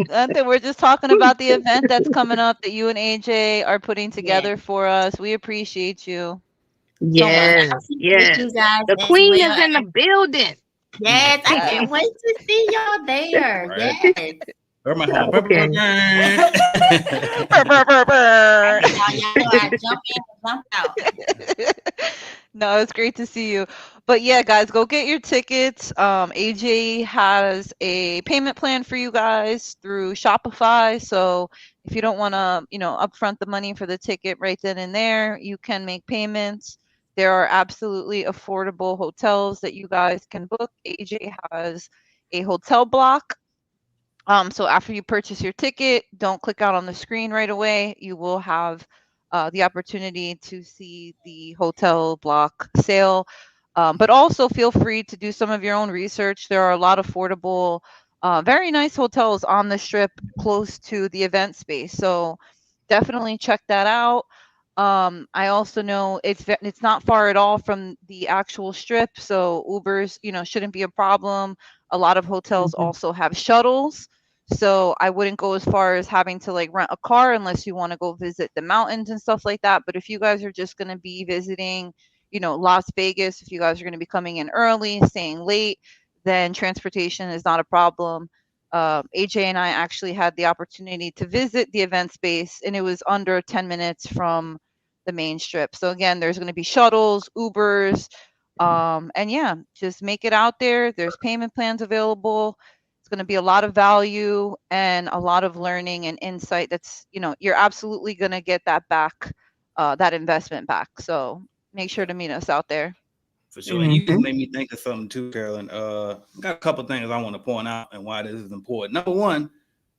Nothing. We're just talking about the event that's coming up that you and AJ are putting together for us. We appreciate you.
Yes, yes.
You guys
The
as
queen
well.
is in the building.
Yes, I can't wait to see y'all there.
Right.
Yes.
Where my home?
Okay.
Y'all know I jump in and jump out.
No, it's great to see you. But yeah, guys, go get your tickets. AJ has a payment plan for you guys through Shopify. So if you don't want to, upfront the money for the ticket right then and there, you can make payments. There are absolutely affordable hotels that you guys can book. AJ has a hotel block. So after you purchase your ticket, don't click out on the screen right away. You will have the opportunity to see the hotel block sale. But also feel free to do some of your own research. There are a lot of affordable, very nice hotels on the strip close to the event space. So definitely check that out. I also know it's not far at all from the actual strip, so Ubers, shouldn't be a problem. A lot of hotels also have shuttles. So I wouldn't go as far as having to like rent a car unless you want to go visit the mountains and stuff like that. But if you guys are just going to be visiting, Las Vegas, if you guys are going to be coming in early, staying late, then transportation is not a problem. AJ and I actually had the opportunity to visit the event space, and it was under 10 minutes from the main strip. So again, there's going to be shuttles, Ubers, and yeah, just make it out there. There's payment plans available. It's going to be a lot of value and a lot of learning and insight that's, you're absolutely going to get that back, that investment back. So make sure to meet us out there.
For sure. And you just made me think of something too, Carolyn. Got a couple things I want to point out and why this is important. Number one,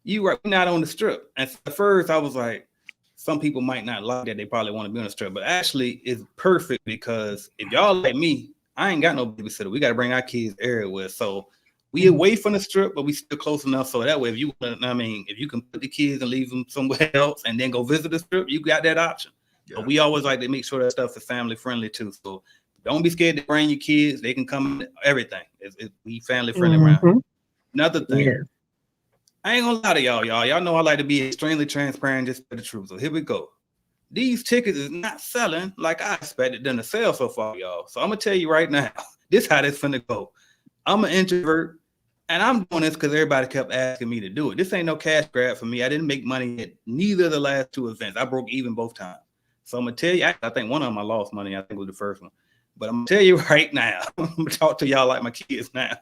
you're not on the strip. And at first I was like, some people might not like that. They probably want to be on the strip, but actually it's perfect because if y'all like me, I ain't got no babysitter. We got to bring our kids everywhere. So we away from the strip, but we still close enough. So that way, if you can put the kids and leave them somewhere else and then go visit the strip, you got that option. Yeah. But we always like to make sure that stuff is family friendly too. So don't be scared to bring your kids. They can come, everything. We family friendly around. Another thing, I ain't gonna lie to y'all. Y'all know I like to be extremely transparent, just for the truth. So here we go. These tickets is not selling like I expected them to sell so far, y'all. So I'm gonna tell you right now, this how this finna go. I'm an introvert, and I'm doing this because everybody kept asking me to do it. This ain't no cash grab for me. I didn't make money at neither of the last two events. I broke even both times. So I'm gonna tell you, I think one of them I lost money. I think it was the first one. But I'm gonna tell you right now, I'm gonna talk to y'all like my kids now.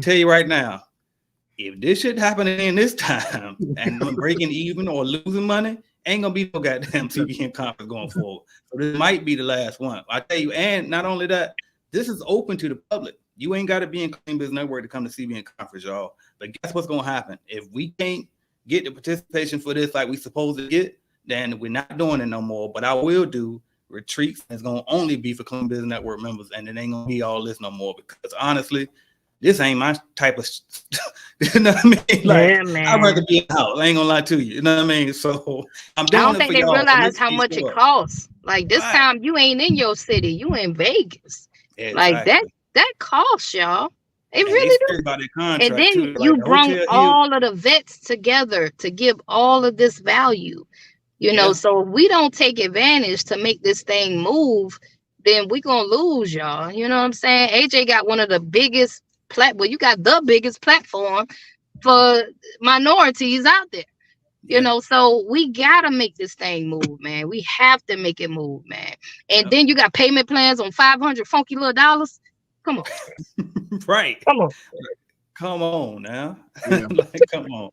Tell you right now, if this shit happening in this time and I'm breaking even or losing money, ain't gonna be no goddamn CBN conference going forward. So this might be the last one. I tell you, and not only that, this is open to the public. You ain't got to be in Clean Business Network to come to CBN conference, y'all. But guess what's gonna happen? If we can't get the participation for this like we supposed to get, then we're not doing it no more. But I will do retreats. It's gonna only be for Clean Business Network members, and it ain't gonna be all this no more. Because honestly, this ain't my type of you know what I mean? Like,
Yeah, man.
I'd rather be in the house. I ain't gonna lie to you. You know what I mean? So I'm
I
doing
don't
it
think
for
they
y'all. So
realize
let's
how
keep
much it
going.
costs. Like this
Right.
time you ain't in your city, you in Vegas. Like that costs, y'all. It
And
really
they
do.
serious about their contract
And then
too.
you
Like the
bring
hotel here.
all of the vets together to give all of this value, you know. So if we don't take advantage to make this thing move, then we gonna lose, y'all. You know what I'm saying? AJ got one of the biggest you got the biggest platform for minorities out there. You know, so we gotta make this thing move, man. We have to make it move, man. And then you got payment plans on 500 funky little dollars. Come on.
Right.
Come on.
Come on now.
Yeah.
Like, come on.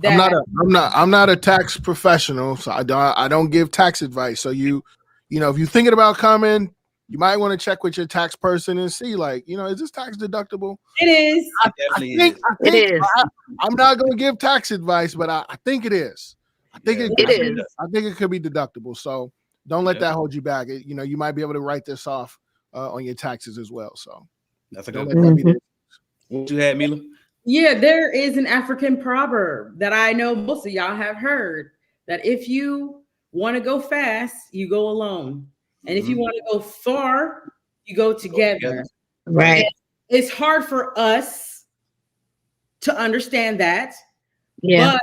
I'm not a tax professional, so I don't give tax advice. So you know, if you're thinking about coming, you might want to check with your tax person and see, like, you know, is this tax deductible?
It is.
I think
it is.
I'm not going to give tax advice, but I think it is. I think it is. I think it could be deductible. So don't let that hold you back. You know, you might be able to write this off on your taxes as well. So
that's a
don't
good
let that be.
What you had, Mila?
Yeah, there is an African proverb that I know most of y'all have heard, that if you want to go fast, you go alone. And if you want to go far, you go together.
Right.
And it's hard for us to understand that.
Yeah.
But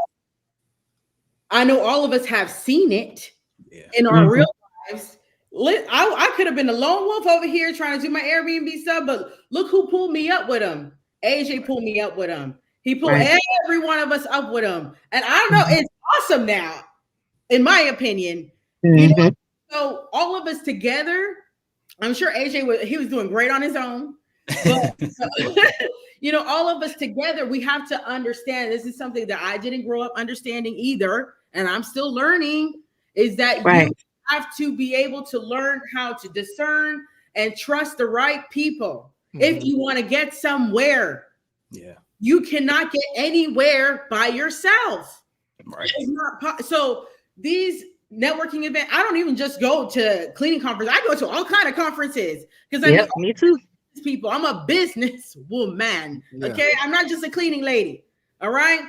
I know all of us have seen it in our real lives. I could have been a lone wolf over here trying to do my Airbnb stuff, but look who pulled me up with him. AJ pulled me up with him. He pulled every one of us up with him. And I don't know, it's awesome now, in my opinion. You know? So all of us together, I'm sure AJ was doing great on his own. But you know, all of us together, we have to understand, this is something that I didn't grow up understanding either, and I'm still learning, is that you have to be able to learn how to discern and trust the right people. If you want to get somewhere, you cannot get anywhere by yourself.
Right.
It's not so these networking events, I don't even just go to cleaning conference. I go to all kind of conferences because
me too.
People, I'm a business woman. Okay, I'm not just a cleaning lady. All right.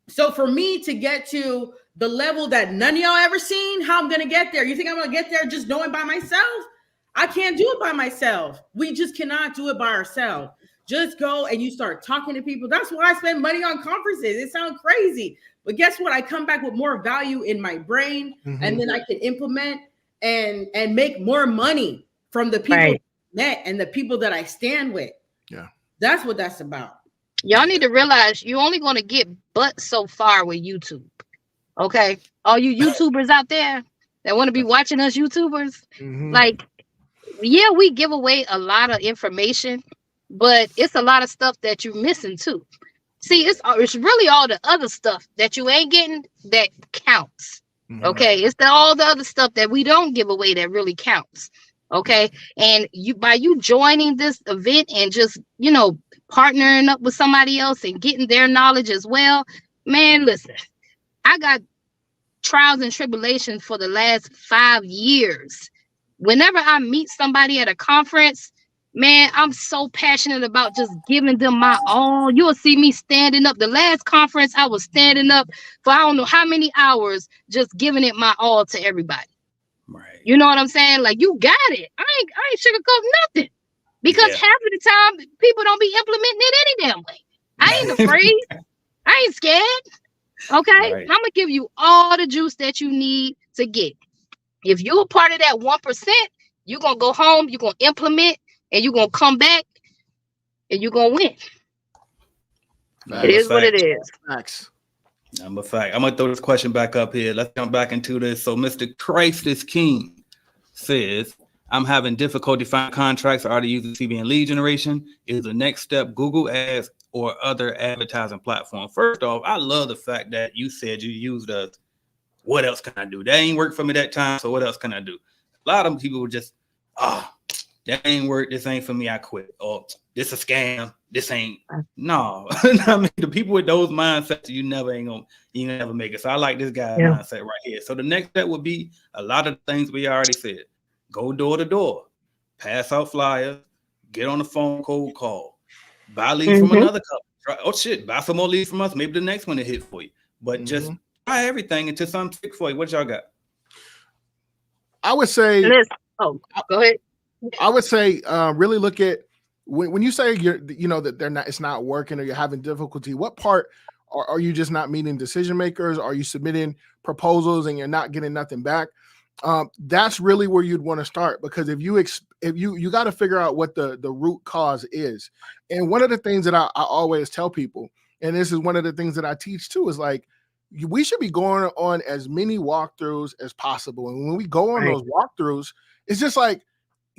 So for me to get to the level that none of y'all ever seen, how I'm gonna get there? You think I'm gonna get there just knowing by myself? I can't do it by myself. We just cannot do it by ourselves. Just go and you start talking to people. That's why I spend money on conferences. It sounds crazy, but guess what? I come back with more value in my brain, and then I can implement and make more money from the people met and the people that I stand with.
Yeah,
that's what that's about.
Y'all need to realize you're only going to get but so far with YouTube. Okay, all you YouTubers out there that want to be watching us YouTubers, like, yeah, we give away a lot of information, but it's a lot of stuff that you're missing too. See, it's really all the other stuff that you ain't getting that counts. Okay, it's all the other stuff that we don't give away that really counts. Okay, and by you joining this event and just, you know, partnering up with somebody else and getting their knowledge as well, man, listen, I got trials and tribulations for the last 5 years. Whenever I meet somebody at a conference, man, I'm so passionate about just giving them my all. You'll see me standing up. The last conference, I was standing up for I don't know how many hours, just giving it my all to everybody.
Right.
You know what I'm saying? Like, you got it. I ain't sugarcoat nothing. Because half of the time, people don't be implementing it any damn way. I ain't afraid. I ain't scared. Okay? I'm going to give you all the juice that you need to get. If you're a part of that 1%, you're going to go home, you're going to implement, and you're going to come back, and you're going to win. It is what it is.
Facts.
I'm a fact. I'm going to throw this question back up here. Let's jump back into this. So Mr. Christ is King says, I'm having difficulty finding contracts or already using CBN lead generation. Is the next step Google Ads or other advertising platform? First off, I love the fact that you said you used us. What else can I do? That ain't worked for me that time, so what else can I do? A lot of people were just, that ain't work. This ain't for me. I quit. Or this a scam. This ain't. No. I mean, the people with those mindsets, you never make it. So I like this guy's mindset right here. So the next step would be a lot of things we already said. Go door to door, pass out flyers, get on the phone, cold call, buy leads from
Mm-hmm.
another company. Oh shit, buy some more leads from us. Maybe the next one to hit for you. But just try everything until something sticks for you. What y'all got?
I would say.
Oh, go ahead.
I would say really look at when you say that they're not, it's not working or you're having difficulty. What part are you just not meeting decision makers? Are you submitting proposals and you're not getting nothing back? That's really where you'd want to start, because if you got to figure out what the root cause is. And one of the things that I always tell people, and this is one of the things that I teach too, is like we should be going on as many walkthroughs as possible. And when we go on those walkthroughs, it's just like,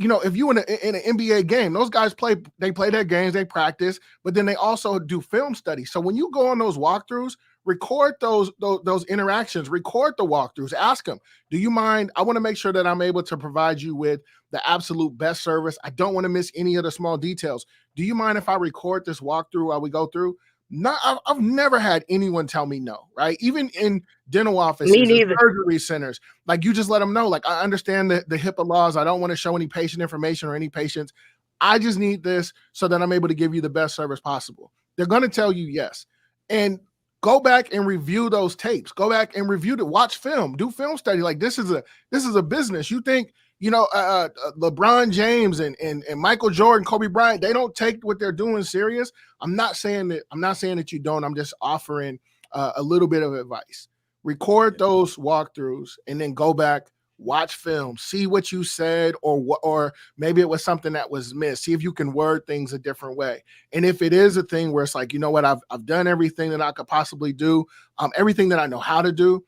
if you in an NBA game, those guys play their games, they practice, but then they also do film studies. So when you go on those walkthroughs, record those interactions, record the walkthroughs, ask them, do you mind? I want to make sure that I'm able to provide you with the absolute best service. I don't want to miss any of the small details. Do you mind if I record this walkthrough while we go through? I've never had anyone tell me no, right? Even in dental offices, surgery centers, like you just let them know, like, I understand the HIPAA laws. I don't want to show any patient information or any patients. I just need this so that I'm able to give you the best service possible. They're going to tell you yes. And go back and review those tapes. Go back and watch film, do film study. Like this is a business. You think, LeBron James and Michael Jordan, Kobe Bryant, they don't take what they're doing serious. I'm not saying that you don't. I'm just offering a little bit of advice. Record those walkthroughs and then go back, watch film, see what you said, or maybe it was something that was missed. See if you can word things a different way. And if it is a thing where it's like, you know what, I've done everything that I could possibly do, everything that I know how to do.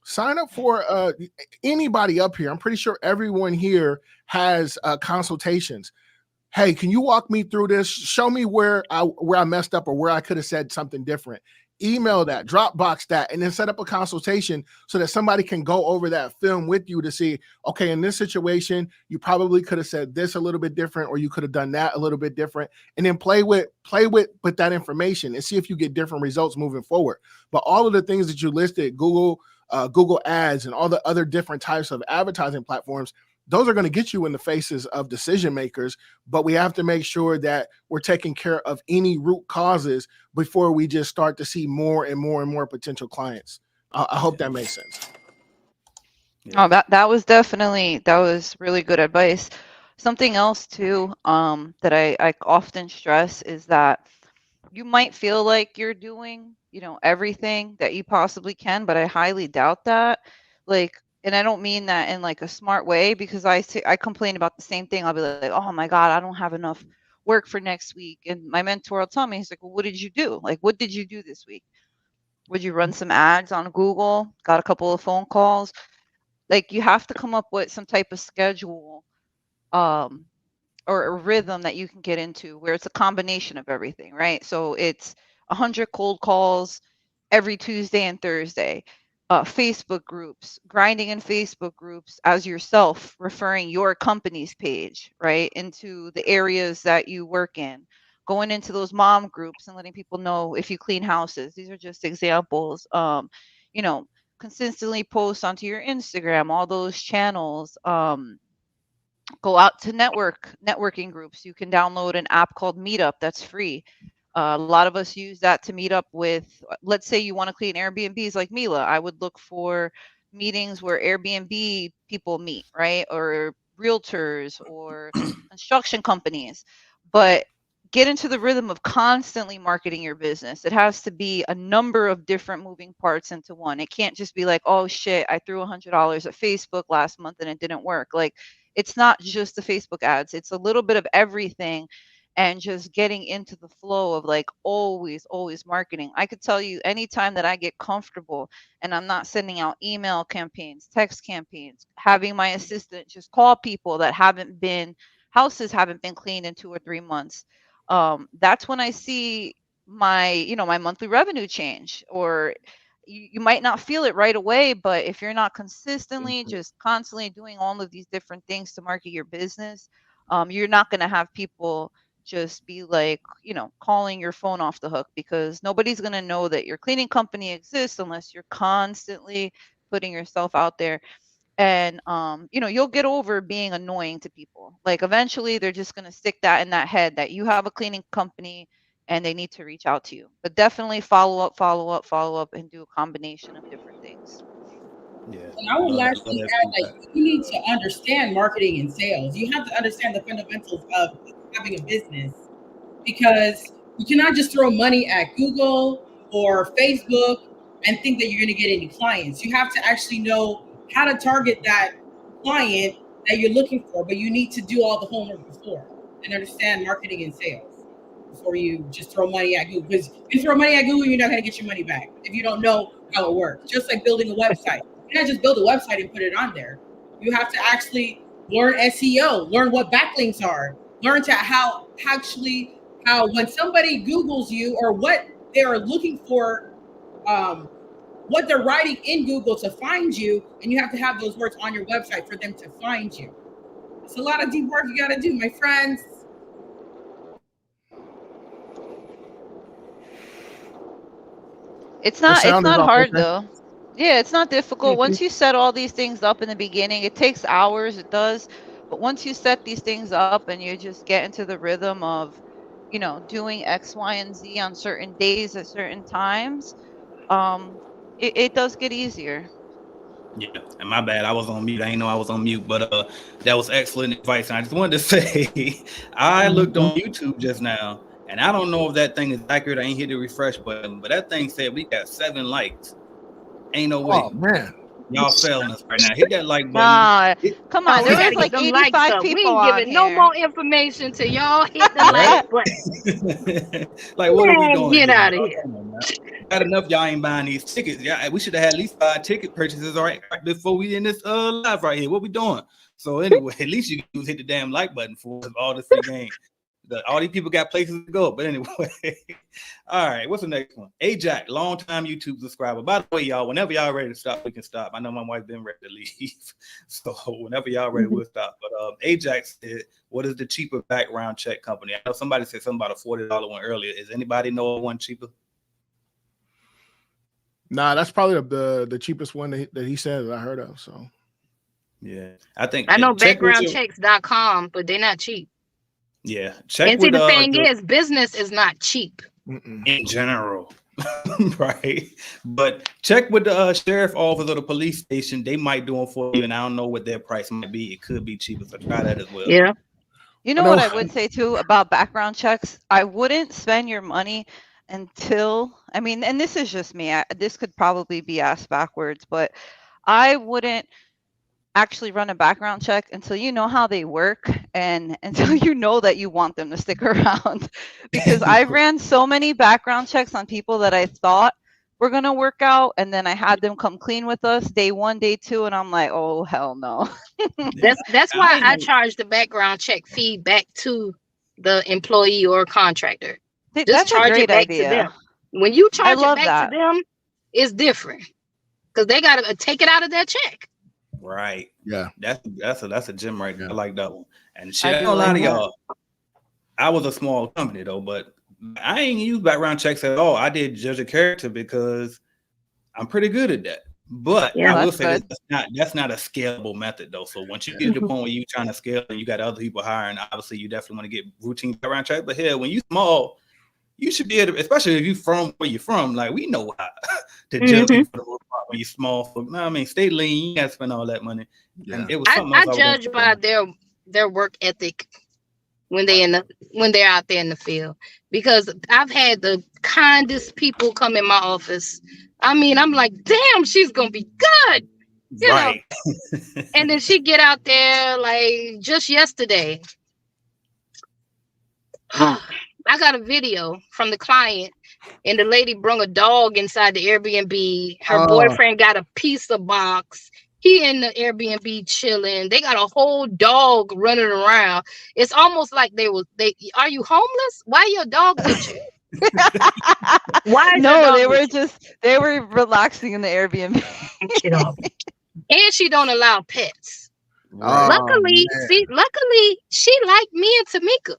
Sign up for anybody up here. I'm pretty sure everyone here has consultations. Hey, can you walk me through this? Show me where I messed up or where I could have said something different. Email that, Dropbox that, and then set up a consultation so that somebody can go over that film with you to see, okay, in this situation, you probably could have said this a little bit different, or you could have done that a little bit different, and then play with that information and see if you get different results moving forward. But all of the things that you listed, Google Ads and all the other different types of advertising platforms, those are going to get you in the faces of decision makers, but we have to make sure that we're taking care of any root causes before we just start to see more and more and more potential clients. I hope that makes sense.
Oh, that was really good advice. Something else too, that I often stress is that you might feel like you're doing, everything that you possibly can, but I highly doubt that. Like, and I don't mean that in like a smart way, because I complain about the same thing. I'll be like, oh my God, I don't have enough work for next week. And my mentor will tell me, he's like, well, what did you do? Like, what did you do this week? Would you run some ads on Google? Got a couple of phone calls? Like, you have to come up with some type of schedule, um, or a rhythm that you can get into where it's a combination of everything, right? So it's 100 cold calls every Tuesday and Thursday, Facebook groups, grinding in Facebook groups as yourself, referring your company's page, right, into the areas that you work in, going into those mom groups and letting people know if you clean houses. These are just examples. You know, consistently post onto your Instagram, all those channels. Go out to networking groups. You can download an app called Meetup that's free. A lot of us use that to meet up with, let's say you want to clean Airbnbs like Mila. I would look for meetings where Airbnb people meet, right? Or realtors or construction companies. But get into the rhythm of constantly marketing your business. It has to be a number of different moving parts into one. It can't just be like, oh shit, I threw $100 at Facebook last month and it didn't work. Like, it's not just the Facebook ads. It's a little bit of everything, and just getting into the flow of like always marketing. I could tell you anytime that I get comfortable and I'm not sending out email campaigns, text campaigns, having my assistant just call people that houses haven't been cleaned in 2 or 3 months. That's when I see my monthly revenue change. Or you might not feel it right away, but if you're not consistently just constantly doing all of these different things to market your business, you're not going to have people just be like, calling your phone off the hook, because nobody's going to know that your cleaning company exists unless you're constantly putting yourself out there. and you'll get over being annoying to people. Like eventually they're just going to stick that in that head that you have a cleaning company and they need to reach out to you. But definitely follow up, and do a combination of different things.
Yeah.
And I would
Love
lastly
that
add,
feedback.
like, you need to understand marketing and sales. You have to understand the fundamentals of having a business, because you cannot just throw money at Google or Facebook and think that you're going to get any clients. You have to actually know how to target that client that you're looking for, but you need to do all the homework before and understand marketing and sales before you just throw money at Google. Because if you throw money at Google, you're not going to get your money back if you don't know how it works. Just like building a website. You can't just build a website and put it on there. You have to actually learn SEO, learn what backlinks are, learn to how when somebody Googles you or what they're looking for, what they're writing in Google to find you, and you have to have those words on your website for them to find you. It's a lot of deep work you got to do, my friends.
It's not hard though. Yeah, it's not difficult. Once you set all these things up in the beginning, it takes hours, it does. But once you set these things up and you just get into the rhythm of, doing X, Y, and Z on certain days at certain times, it does get easier.
Yeah, and my bad, I was on mute. I didn't know I was on mute, but that was excellent advice. And I just wanted to say, I looked on YouTube just now, and I don't know if that thing is accurate. I ain't hit the refresh button, but that thing said we got 7 likes. Ain't no way.
Oh man,
y'all failing us right now. Hit that like button.
Nah, come on.
We
There
gotta
was
get
like
them likes
85
up. We
people
ain't
on
giving no
here.
more information to y'all. Hit the like button.
Like, what are we doing?
Get out of here.
Got enough. Y'all ain't buying these tickets. Yeah, we should have had at least 5 ticket purchases right before we in this live right here. What we doing? So anyway, at least you can hit the damn like button for all this free game. All these people got places to go. But anyway, all right. What's the next one? Ajax, long-time YouTube subscriber. By the way, y'all, whenever y'all ready to stop, we can stop. I know my wife been ready to leave, so whenever y'all ready, we'll stop. But Ajax said, "What is the cheaper background check company?" I know somebody said something about a $40 one earlier. Is anybody know one cheaper?
Nah, that's probably the cheapest one that he said that I heard of. So
yeah, I
know backgroundchecks.com, but they're not cheap.
Yeah, check
and see, the thing is, business is not cheap
in general, right? But check with the sheriff office or the police station. They might do them for you, and I don't know what their price might be. It could be cheaper, so try that as well.
Yeah.
You know what I would say too about background checks? I wouldn't spend your money until, and this is just me. This could probably be asked backwards, but I wouldn't actually run a background check until you know how they work and until you know that you want them to stick around. Because I ran so many background checks on people that I thought were going to work out, and then I had them come clean with us day 1, day 2, and I'm like, oh hell no.
That's why I charge the background check fee back to the employee or contractor. Just charge it back to them. When you charge it back to them, it's different because they got to take it out of their check.
Right.
Yeah.
That's a gem right there. I like that one. And shit, I don't lie to y'all. I was a small company though, but I ain't used background checks at all. I did judge a character because I'm pretty good at that. But I will say that's not a scalable method though. So once you get to the point where you're trying to scale and you got other people hiring, obviously you definitely want to get routine background checks. But here, when you small, you should be able to, especially if you from where you're from, like we know how to judge people for the most part when you're small. So, stay lean. You got to spend all that money. Yeah. And it was something
I judge by their work ethic when they're out there in the field, because I've had the kindest people come in my office. I'm like, damn, she's gonna be good, you know. And then she get out there like just yesterday. I got a video from the client, and the lady brought a dog inside the Airbnb. Her boyfriend got a pizza box. He in the Airbnb chilling. They got a whole dog running around. It's almost like are you homeless? Why your dog with you? Why?
No, they were relaxing in the Airbnb.
And she don't allow pets. Luckily, she liked me and Tamika.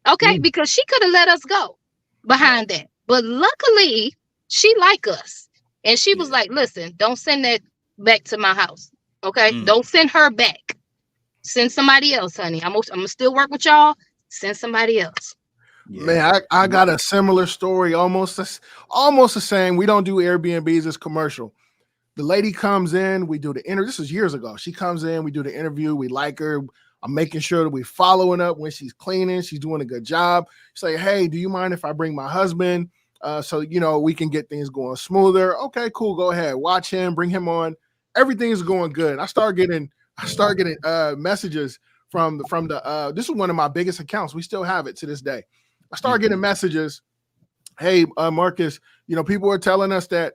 Okay, because she could have let us go behind that. But luckily, she liked us. And she was like, listen, don't send that back to my house. Okay, don't send her back. Send somebody else, honey. I'm gonna still work with y'all. Send somebody else.
Yeah. Man, I got a similar story, almost the same. We don't do Airbnbs, it's commercial. The lady comes in, we do the interview. This was years ago. She comes in, we do the interview, we like her. I'm making sure that we're following up when she's cleaning. She's doing a good job. She's like, hey, do you mind if I bring my husband? So, we can get things going smoother. Okay, cool. Go ahead. Watch him, bring him on. Everything is going good. I start getting messages from the this is one of my biggest accounts. We still have it to this day. I start getting messages. Hey, Marcus, people are telling us that,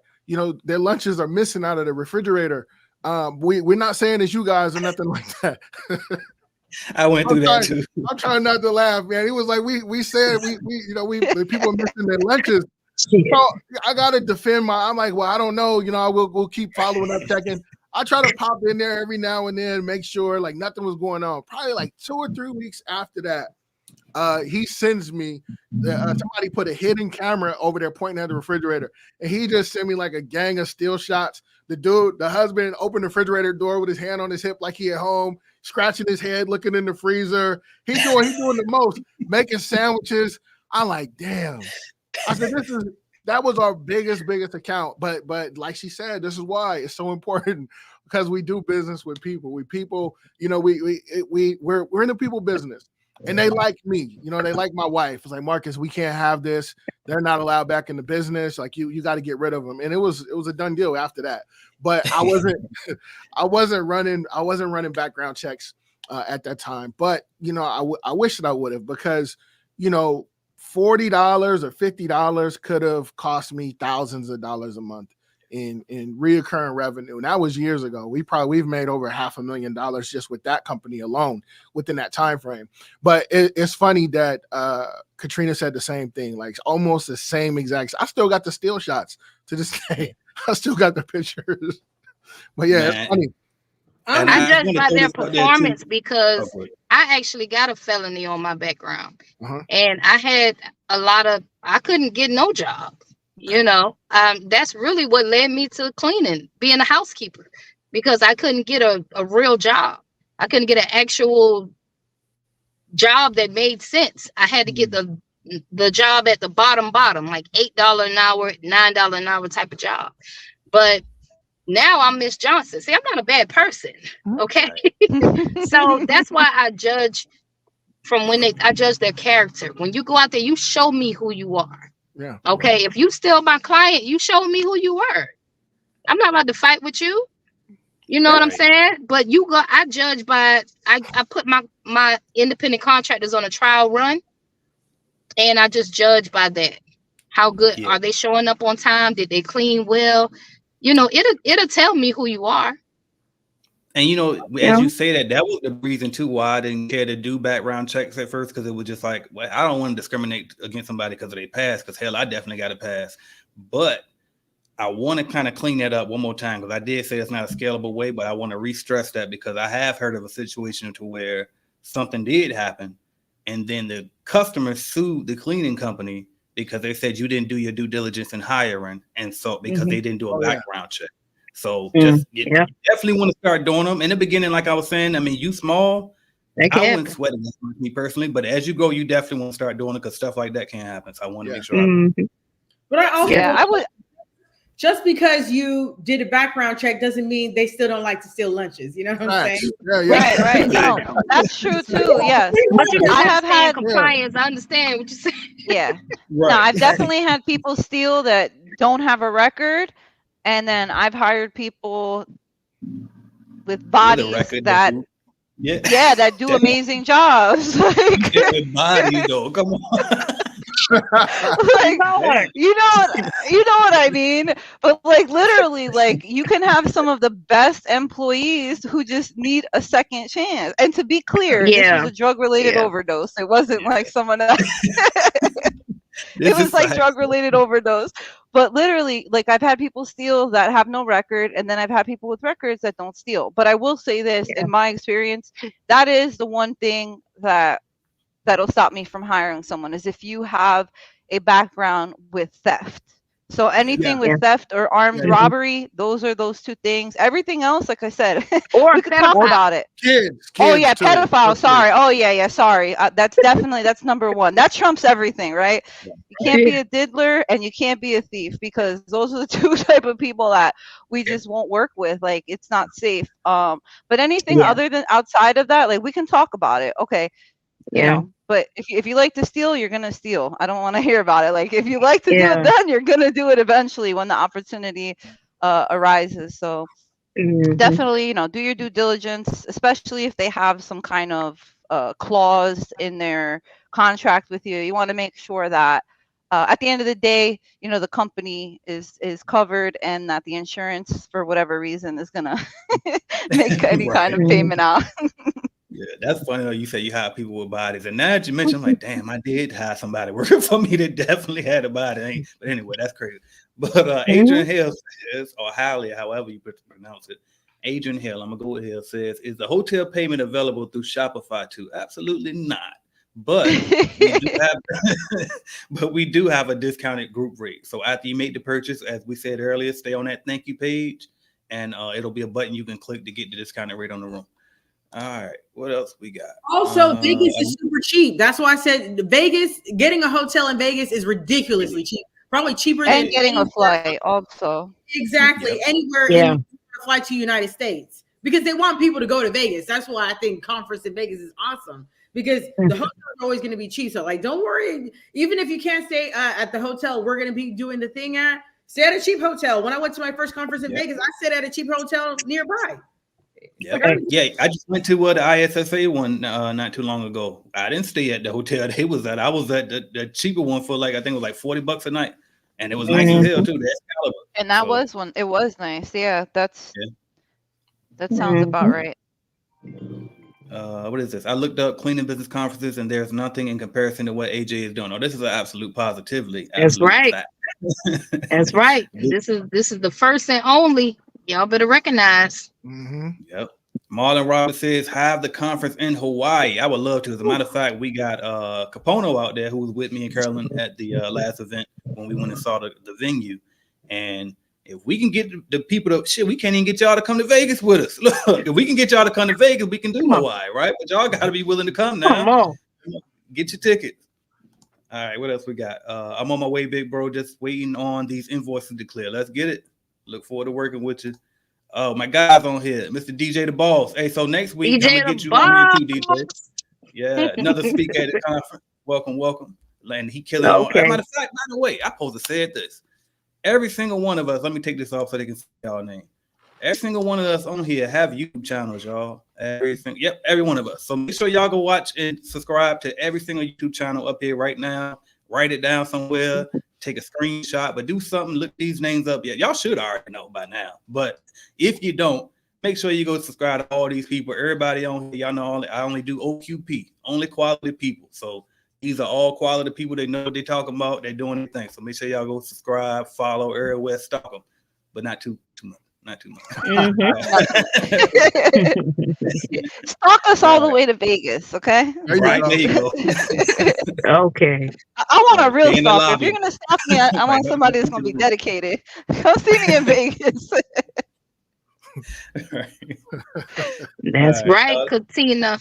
their lunches are missing out of the refrigerator. We're not saying it's you guys or nothing like that.
I went through that too.
I'm trying not to laugh, man. He was like, we said the people are missing their lunches. So I gotta defend I'm like, well, I don't know. We'll keep following up, checking. I try to pop in there every now and then, make sure like nothing was going on. Probably like 2 or 3 weeks after that, he sends me somebody put a hidden camera over there pointing at the refrigerator, and he just sent me like a gang of still shots. The husband opened the refrigerator door with his hand on his hip like he at home, scratching his head, looking in the freezer. He's doing the most, making sandwiches. I'm like, damn. I said, that was our biggest account. But like she said, this is why it's so important, because we do business with people. We're in the people business. And they like me, they like my wife. It's like, Marcus, we can't have this. They're not allowed back in the business. Like you got to get rid of them. And it was a done deal after that. But I wasn't running background checks at that time. But I wish that I would have, because $40 or $50 could have cost me thousands of dollars a month in reoccurring revenue. And that was years ago. We've made over $500,000 just with that company alone within that time frame. But it's funny that Katrina said the same thing, like almost the same exact. I still got the still shots to this day. I still got the pictures. But yeah, it's funny.
I judge by their performance because I actually got a felony on my background, and I had I couldn't get no job. That's really what led me to cleaning, being a housekeeper, because I couldn't get a real job. I couldn't get an actual job that made sense. I had to get the job at the bottom, like $8 an hour, $9 an hour type of job. But now I'm Miss Johnson. See, I'm not a bad person. Okay. So that's why I judge I judge their character. When you go out there, you show me who you are. Yeah. Okay. If you still my client, you show me who you were. I'm not about to fight with you. You know what I'm saying? But I judge by, I put my independent contractors on a trial run, and I just judge by that. How good are they showing up on time? Did they clean well? It'll tell me who you are.
And as you say that was the reason too why I didn't care to do background checks at first, because it was just like, well, I don't want to discriminate against somebody because of their past, because hell, I definitely got a pass. But I want to kind of clean that up one more time, because I did say it's not a scalable way, but I want to re-stress that, because I have heard of a situation to where something did happen, and then the customer sued the cleaning company because they said you didn't do your due diligence in hiring, and so because they didn't do a background check. So you definitely want to start doing them in the beginning. Like I was saying, I mean, you small, I wouldn't sweat it, me personally, but as you go, you definitely want to start doing it, because stuff like that can happen. So I want to make sure.
But I also, I would. Just because you did a background check doesn't mean they still don't like to steal lunches. You know what I'm saying?
Yeah. Right. No, that's true too. Yes.
But I have had compliance. I understand what you're saying.
Yeah. No, I've definitely had people steal that don't have a record, and then I've hired people with bodies that do amazing jobs.
With bodies, though, come on.
Like, you know what I mean? But like literally, like you can have some of the best employees who just need a second chance. And to be clear, this was a drug-related overdose. It wasn't like someone else. It was like drug-related overdose. But literally, like I've had people steal that have no record, and then I've had people with records that don't steal. But I will say this, in my experience, that is the one thing that'll stop me from hiring someone, is if you have a background with theft. So anything with theft or armed robbery, those are those two things. Everything else, like I said,
Or
we could talk about it.
Kids
Oh yeah,
too.
pedophile. Sorry. Oh yeah. Sorry. That's definitely that's number one. That trumps everything, right? You can't be a diddler and you can't be a thief because those are the two type of people that we just won't work with. Like it's not safe. But anything other than outside of that, like we can talk about it. Okay. You know, but if you like to steal, you're gonna steal. I don't want to hear about it. Like if you like to do it, then you're gonna do it eventually when the opportunity arises. So definitely, you know, do your due diligence, especially if they have some kind of clause in their contract with you. You want to make sure that at the end of the day, you know, the company is covered and that the insurance, for whatever reason, is gonna make any kind of payment out.
Yeah, that's funny though. You say you hire people with bodies, and now that you mentioned, I'm like, damn, I did hire somebody working for me that definitely had a body. But anyway, that's crazy. But Adrian Hill says, or Haley, however you pronounce it, Adrian Hill, I'm gonna go with Hill, says, is the hotel payment available through Shopify too? Absolutely not. But we do have a discounted group rate. So after you make the purchase, as we said earlier, stay on that thank you page, and it'll be a button you can click to get the discounted rate on the room. All right, what else we got?
Also, Vegas is super cheap. That's why I said Vegas, getting a hotel in Vegas is ridiculously cheap. Probably cheaper than
getting a flight also.
Exactly. Anywhere in a flight to United States. Because they want people to go to Vegas. That's why I think conference in Vegas is awesome. Because the hotel is always going to be cheap. So like, don't worry. Even if you can't stay at the hotel we're going to be doing the thing at, stay at a cheap hotel. When I went to my first conference in Vegas, I stayed at a cheap hotel nearby.
I just went to the ISSA one not too long ago. I didn't stay at the hotel they was at. I was at the cheaper one for like, I think it was like $40 a night, and it was nice as hell too. That's Excalibur.
And that was one. It was nice. Yeah, that sounds about right.
What is this? I looked up cleaning business conferences, and there's nothing in comparison to what AJ is doing. Oh, this is an absolute positively.
That's right. That's right. This is the first and only. Y'all better recognize.
Yep. Marlon Roberts says, have the conference in Hawaii. I would love to. As a matter of fact, we got Capono out there who was with me and Carolyn at the last event when we went and saw the venue. And if we can get the people to we can't even get y'all to come to Vegas with us. Look, if we can get y'all to come to Vegas, we can do Hawaii, right? But y'all got to be willing to come now.
Come on.
Get your tickets. All right, what else we got? I'm on my way, big bro. Just waiting on these invoices to clear. Let's get it. Look forward to working with you. Oh, my guys on here, Mr. DJ the Boss. Hey, so next week I'm gonna get you on here too, DJ. Yeah, another speaker at the conference. Welcome. And he killing on. As a matter of fact, by the way, I supposed to say this. Every single one of us, let me take this off so they can see y'all name. Every single one of us on here have YouTube channels, y'all. Every one of us. So make sure y'all go watch and subscribe to every single YouTube channel up here right now. Write it down somewhere. Take a screenshot, but do something. Look these names up. Yeah, y'all should already know by now. But if you don't, make sure you go subscribe to all these people. Everybody on here, y'all know I only do OQP, only quality people. So these are all quality people. They know what they're talking about. They're doing anything. So make sure y'all go subscribe, follow, everywhere, stalk them, but not too much. Not too much.
Stalk us all the way to Vegas, okay?
Right, there you go.
Okay.
I want a real stalker. If you're gonna stalk me, I want somebody that's gonna be dedicated. Come see me in Vegas.
That's right, Katia.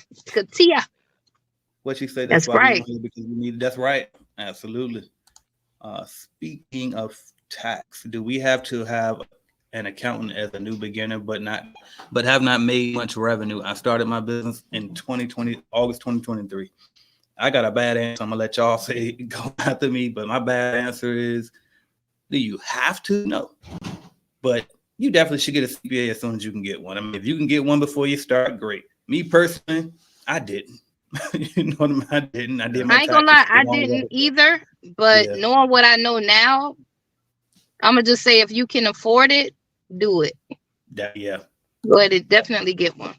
What you say?
That's right.
Because we need. That's right. Absolutely. Speaking of tax, do we have to have an accountant as a new beginner, but have not made much revenue? I started my business in August 2023. I got a bad answer. I'm gonna let y'all say go after me, but my bad answer is, do you have to? No, but you definitely should get a CPA as soon as you can get one. I mean, if you can get one before you start, great. Me personally, I didn't. You know what I mean? I didn't. I ain't
gonna lie, I didn't either. But knowing what I know now, I'm gonna just say if you can afford it, do it.
Go
ahead and definitely get one.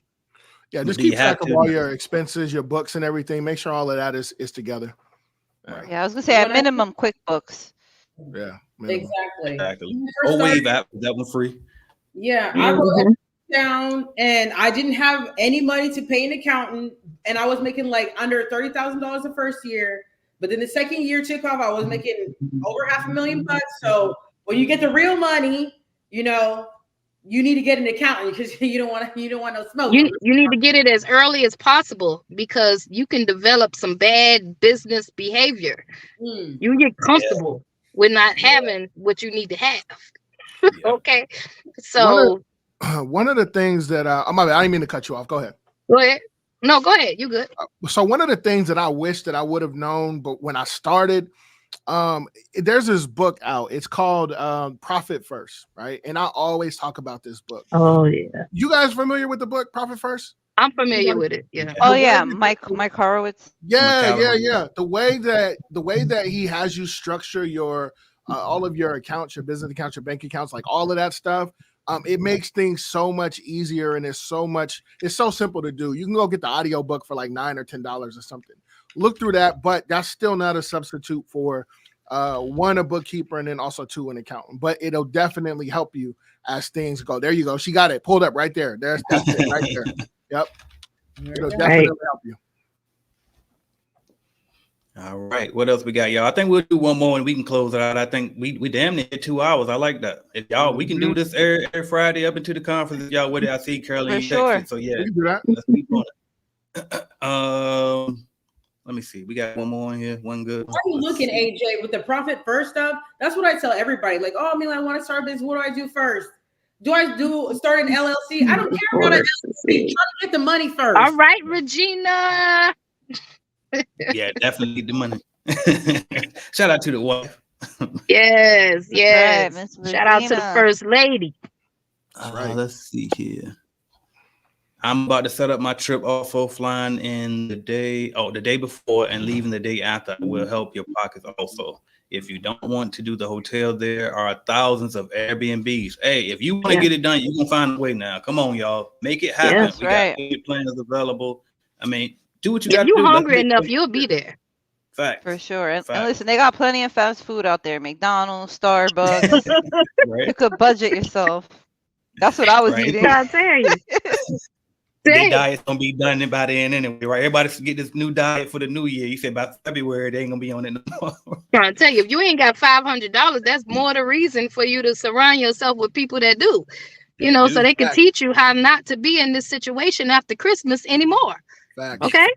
Yeah, just keep track of all your expenses, your books, and everything. Make sure all of that is together.
Yeah, I was gonna say at minimum QuickBooks.
Yeah,
minimum. Exactly.
Wave app, that one free.
Yeah, I wrote it down, and I didn't have any money to pay an accountant, and I was making like under $30,000 the first year. But then the second year took off, I was making over $500,000 bucks. So When you get the real money, you need to get an accountant because you don't want no smoke.
You need to get it as early as possible because you can develop some bad business behavior. You get comfortable with not having what you need to have. Okay, so
one of the things that I didn't mean to cut you off. Go ahead.
Go ahead. No, go ahead. You good.
So one of the things that I wish that I would have known, but when I started, there's this book out. It's called Profit First, right? And I always talk about this book.
Oh yeah.
You guys familiar with the book Profit First?
I'm familiar with it. Yeah.
Oh yeah, Mike Horowitz.
Yeah. The way that he has you structure your all of your accounts, your business accounts, your bank accounts, like all of that stuff. It makes things so much easier, and it's so simple to do. You can go get the audio book for like $9 or $10 or something. Look through that, but that's still not a substitute for one, a bookkeeper, and then also two, an accountant. But it'll definitely help you as things go. There you go. She got it pulled up right there. That's it right there. Yep. It'll definitely help you.
All right. What else we got, y'all? I think we'll do one more and we can close it out. I think we damn near 2 hours. I like that. If y'all, we can do this every Friday up into the conference. If y'all with it, I see Carolyn.
Sure.
So yeah,
We can do that.
let's keep on it. Let me see. We got one more in here. One good.
Why are you looking, AJ, with the Profit First stuff? That's what I tell everybody. Like, oh, I want to start business. What do I do first? Do I start an LLC? I don't care about an LLC. Try to get the money first.
All right, Regina.
Yeah, definitely need the money. Shout out to the wife.
Yes.
Right,
Shout out to the first lady.
Let's see here. I'm about to set up my trip also flying in the day before and leaving the day after will help your pockets also. If you don't want to do the hotel, there are thousands of Airbnbs. Hey, if you want to get it done, you can find a way now. Come on, y'all. Make it happen.
Yes,
we
right.
got plans available. I mean, do what you got
If
to do.
you're hungry enough, you'll be there.
Fact.
For sure. And
Fact.
listen, they got plenty of fast food out there. McDonald's, Starbucks.
Right.
You could budget yourself. That's what I was
Right.
eating.
I tell you.
Their diet's gonna be done by then anyway, right? Everybody should get this new diet for the new year. You said by February they ain't gonna be on it no more.
Trying to tell you, if you ain't got $500, that's more the reason for you to surround yourself with people that do. So they can teach you how not to be in this situation after Christmas anymore.
Facts.
Okay.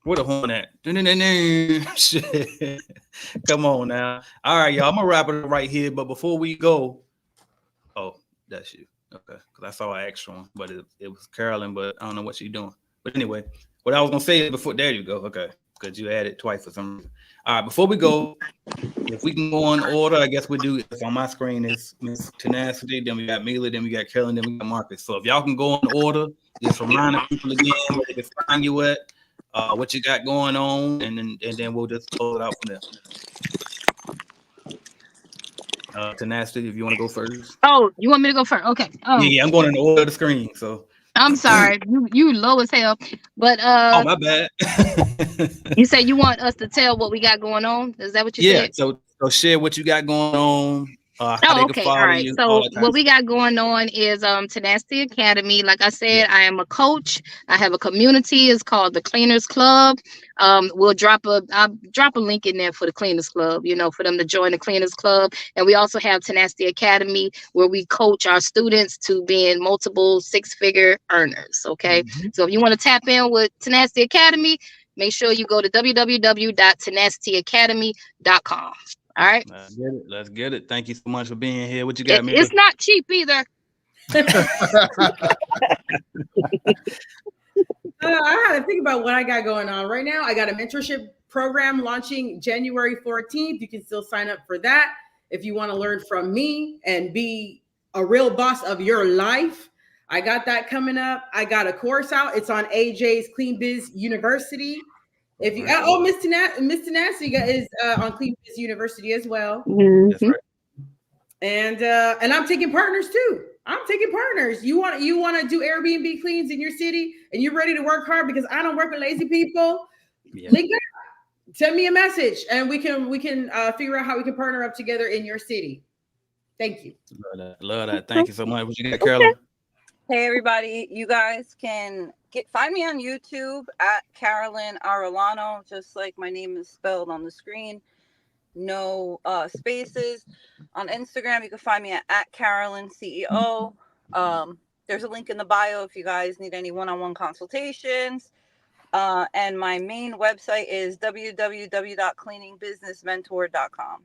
What a horn at? Shit. Come on now. All right, y'all. I'm gonna wrap it up right here. But before we go, that's you. Okay, because I saw an extra one, but it was Carolyn, but I don't know what she's doing. But anyway, what I was gonna say before, there you go. Okay, because you added twice for some reason. All right, before we go, if we can go on order, I guess we do. On my screen is Miss Tenacity, then we got Mila, then we got Carolyn, then we got Marcus. So if y'all can go on order, just reminding people again where they can find you at, what you got going on, and then we'll just close it out from there. Tenacity, if you want to go first.
Oh, you want me to go first? Okay.
Yeah, I'm going in the order of the screen. So
I'm sorry, you low as hell. But
my bad.
You said you want us to tell what we got going on. Is that what you said?
Yeah. So share what you got going on. How they
Okay.
can follow
All right.
you,
So what we got going on is Tenacity Academy. Like I said, I am a coach. I have a community. It's called the Cleaners Club. I'll drop a link in there for the Cleaners Club, for them to join the Cleaners Club. And we also have Tenacity Academy where we coach our students to being multiple six-figure earners. Okay. So if you want to tap in with Tenacity Academy, make sure you go to www.tenacityacademy.com. All right.
Let's get it. Thank you so much for being here. What you got,
It's not cheap either.
I had to think about what I got going on right now. I got a mentorship program launching January 14th. You can still sign up for that if you want to learn from me and be a real boss of your life. I got that coming up. I got a course out. It's on AJ's Clean Biz University. If you Miss Tenacity is on Clean Biz University as well.
That's right.
And I'm taking partners too. I'm taking partners. You want to do Airbnb cleans in your city and you're ready to work hard because I don't work with lazy people.
Yeah.
Link up. Send me a message and we can figure out how we can partner up together in your city. Thank you.
Love that. Thank you so much. What you got, Carolyn?
Hey everybody, you guys can find me on YouTube at Carolyn Arellano, just like my name is spelled on the screen. no spaces. On Instagram, you can find me at Carolyn CEO. There's a link in the bio if you guys need any one-on-one consultations. And my main website is www.cleaningbusinessmentor.com.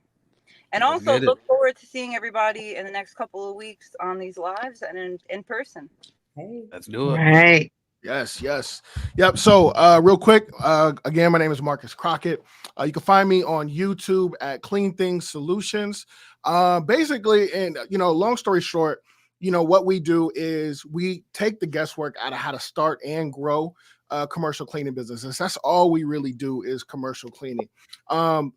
And also look forward to seeing everybody in the next couple of weeks on these lives and in person.
Hey.
Let's do it.
Right.
Yes. Yep. So real quick, again, my name is Marcus Crockett. You can find me on YouTube at Clean Things Solutions. Basically, and long story short, what we do is we take the guesswork out of how to start and grow commercial cleaning businesses. That's all we really do is commercial cleaning.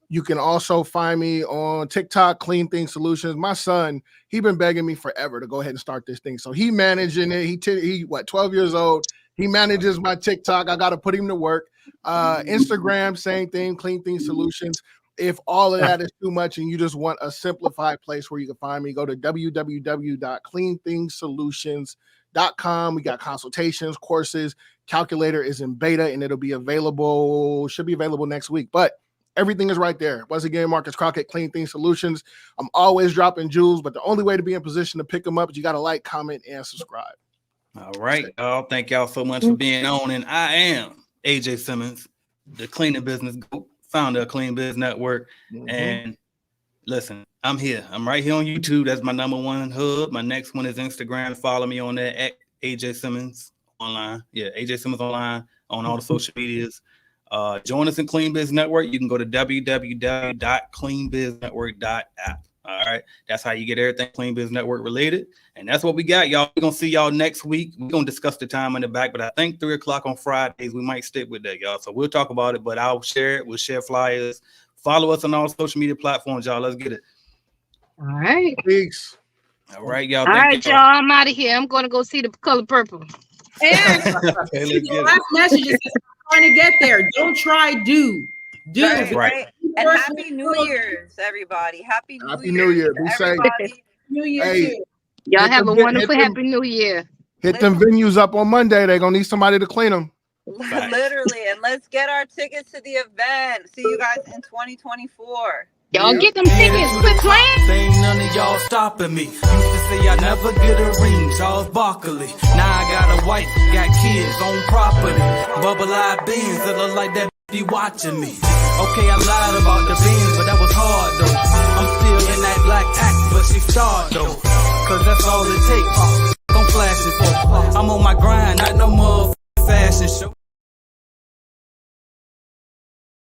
You can also find me on TikTok, Clean Things Solutions. My son, he been begging me forever to go ahead and start this thing. So he managing it. He 12 years old. He manages my TikTok. I got to put him to work. Instagram, same thing, Clean Things Solutions. If all of that is too much and you just want a simplified place where you can find me, go to www.cleanthingsolutions.com. We got consultations, courses, calculator is in beta, and it'll be available, should be available next week. But everything is right there. Once again, Marcus Crockett, Clean Things Solutions. I'm always dropping jewels, but the only way to be in position to pick them up is you got to like, comment, and subscribe.
All right, y'all. Thank y'all so much for being on. And I am AJ Simmons, the Cleaning Business Group, founder of Clean Biz Network. And listen, I'm here. I'm right here on YouTube. That's my number one hub. My next one is Instagram. Follow me on there at AJ Simmons online. Yeah, AJ Simmons online on all the social medias. Join us in Clean Biz Network. You can go to www.cleanbiznetwork.app. All right. That's how you get everything Clean Biz Network related. And that's what we got, y'all. We're going to see y'all next week. We're going to discuss the time in the back, but I think 3:00 on Fridays, we might stick with that, y'all. So we'll talk about it, but I'll share it. We'll share flyers. Follow us on all social media platforms, y'all. Let's get it.
All right.
Peace.
All right, y'all.
All right, y'all. I'm out of here. I'm going to go see the color purple.
And the last message is trying to get there. Don't try, do.
Right. And Happy New Year's, everybody. Happy
New Year. Be safe.
New Year too.
Y'all have a wonderful Happy New Year.
Hit them venues up on Monday. They're going to need somebody to clean them.
Literally. And let's get our tickets to the event. See you guys in 2024.
Y'all get them tickets. Quit playing.
Ain't none of y'all stopping me. Used to say I never get a ring, Charles Barkley. Now I got a wife, got kids on property. Bubble-eyed beans that look like that be watching me. Okay, I lied about the beans, but that was hard though. I'm still in that black act, but she starred though. Cause that's all it takes. Don't flash it for. I'm on my grind, not no more.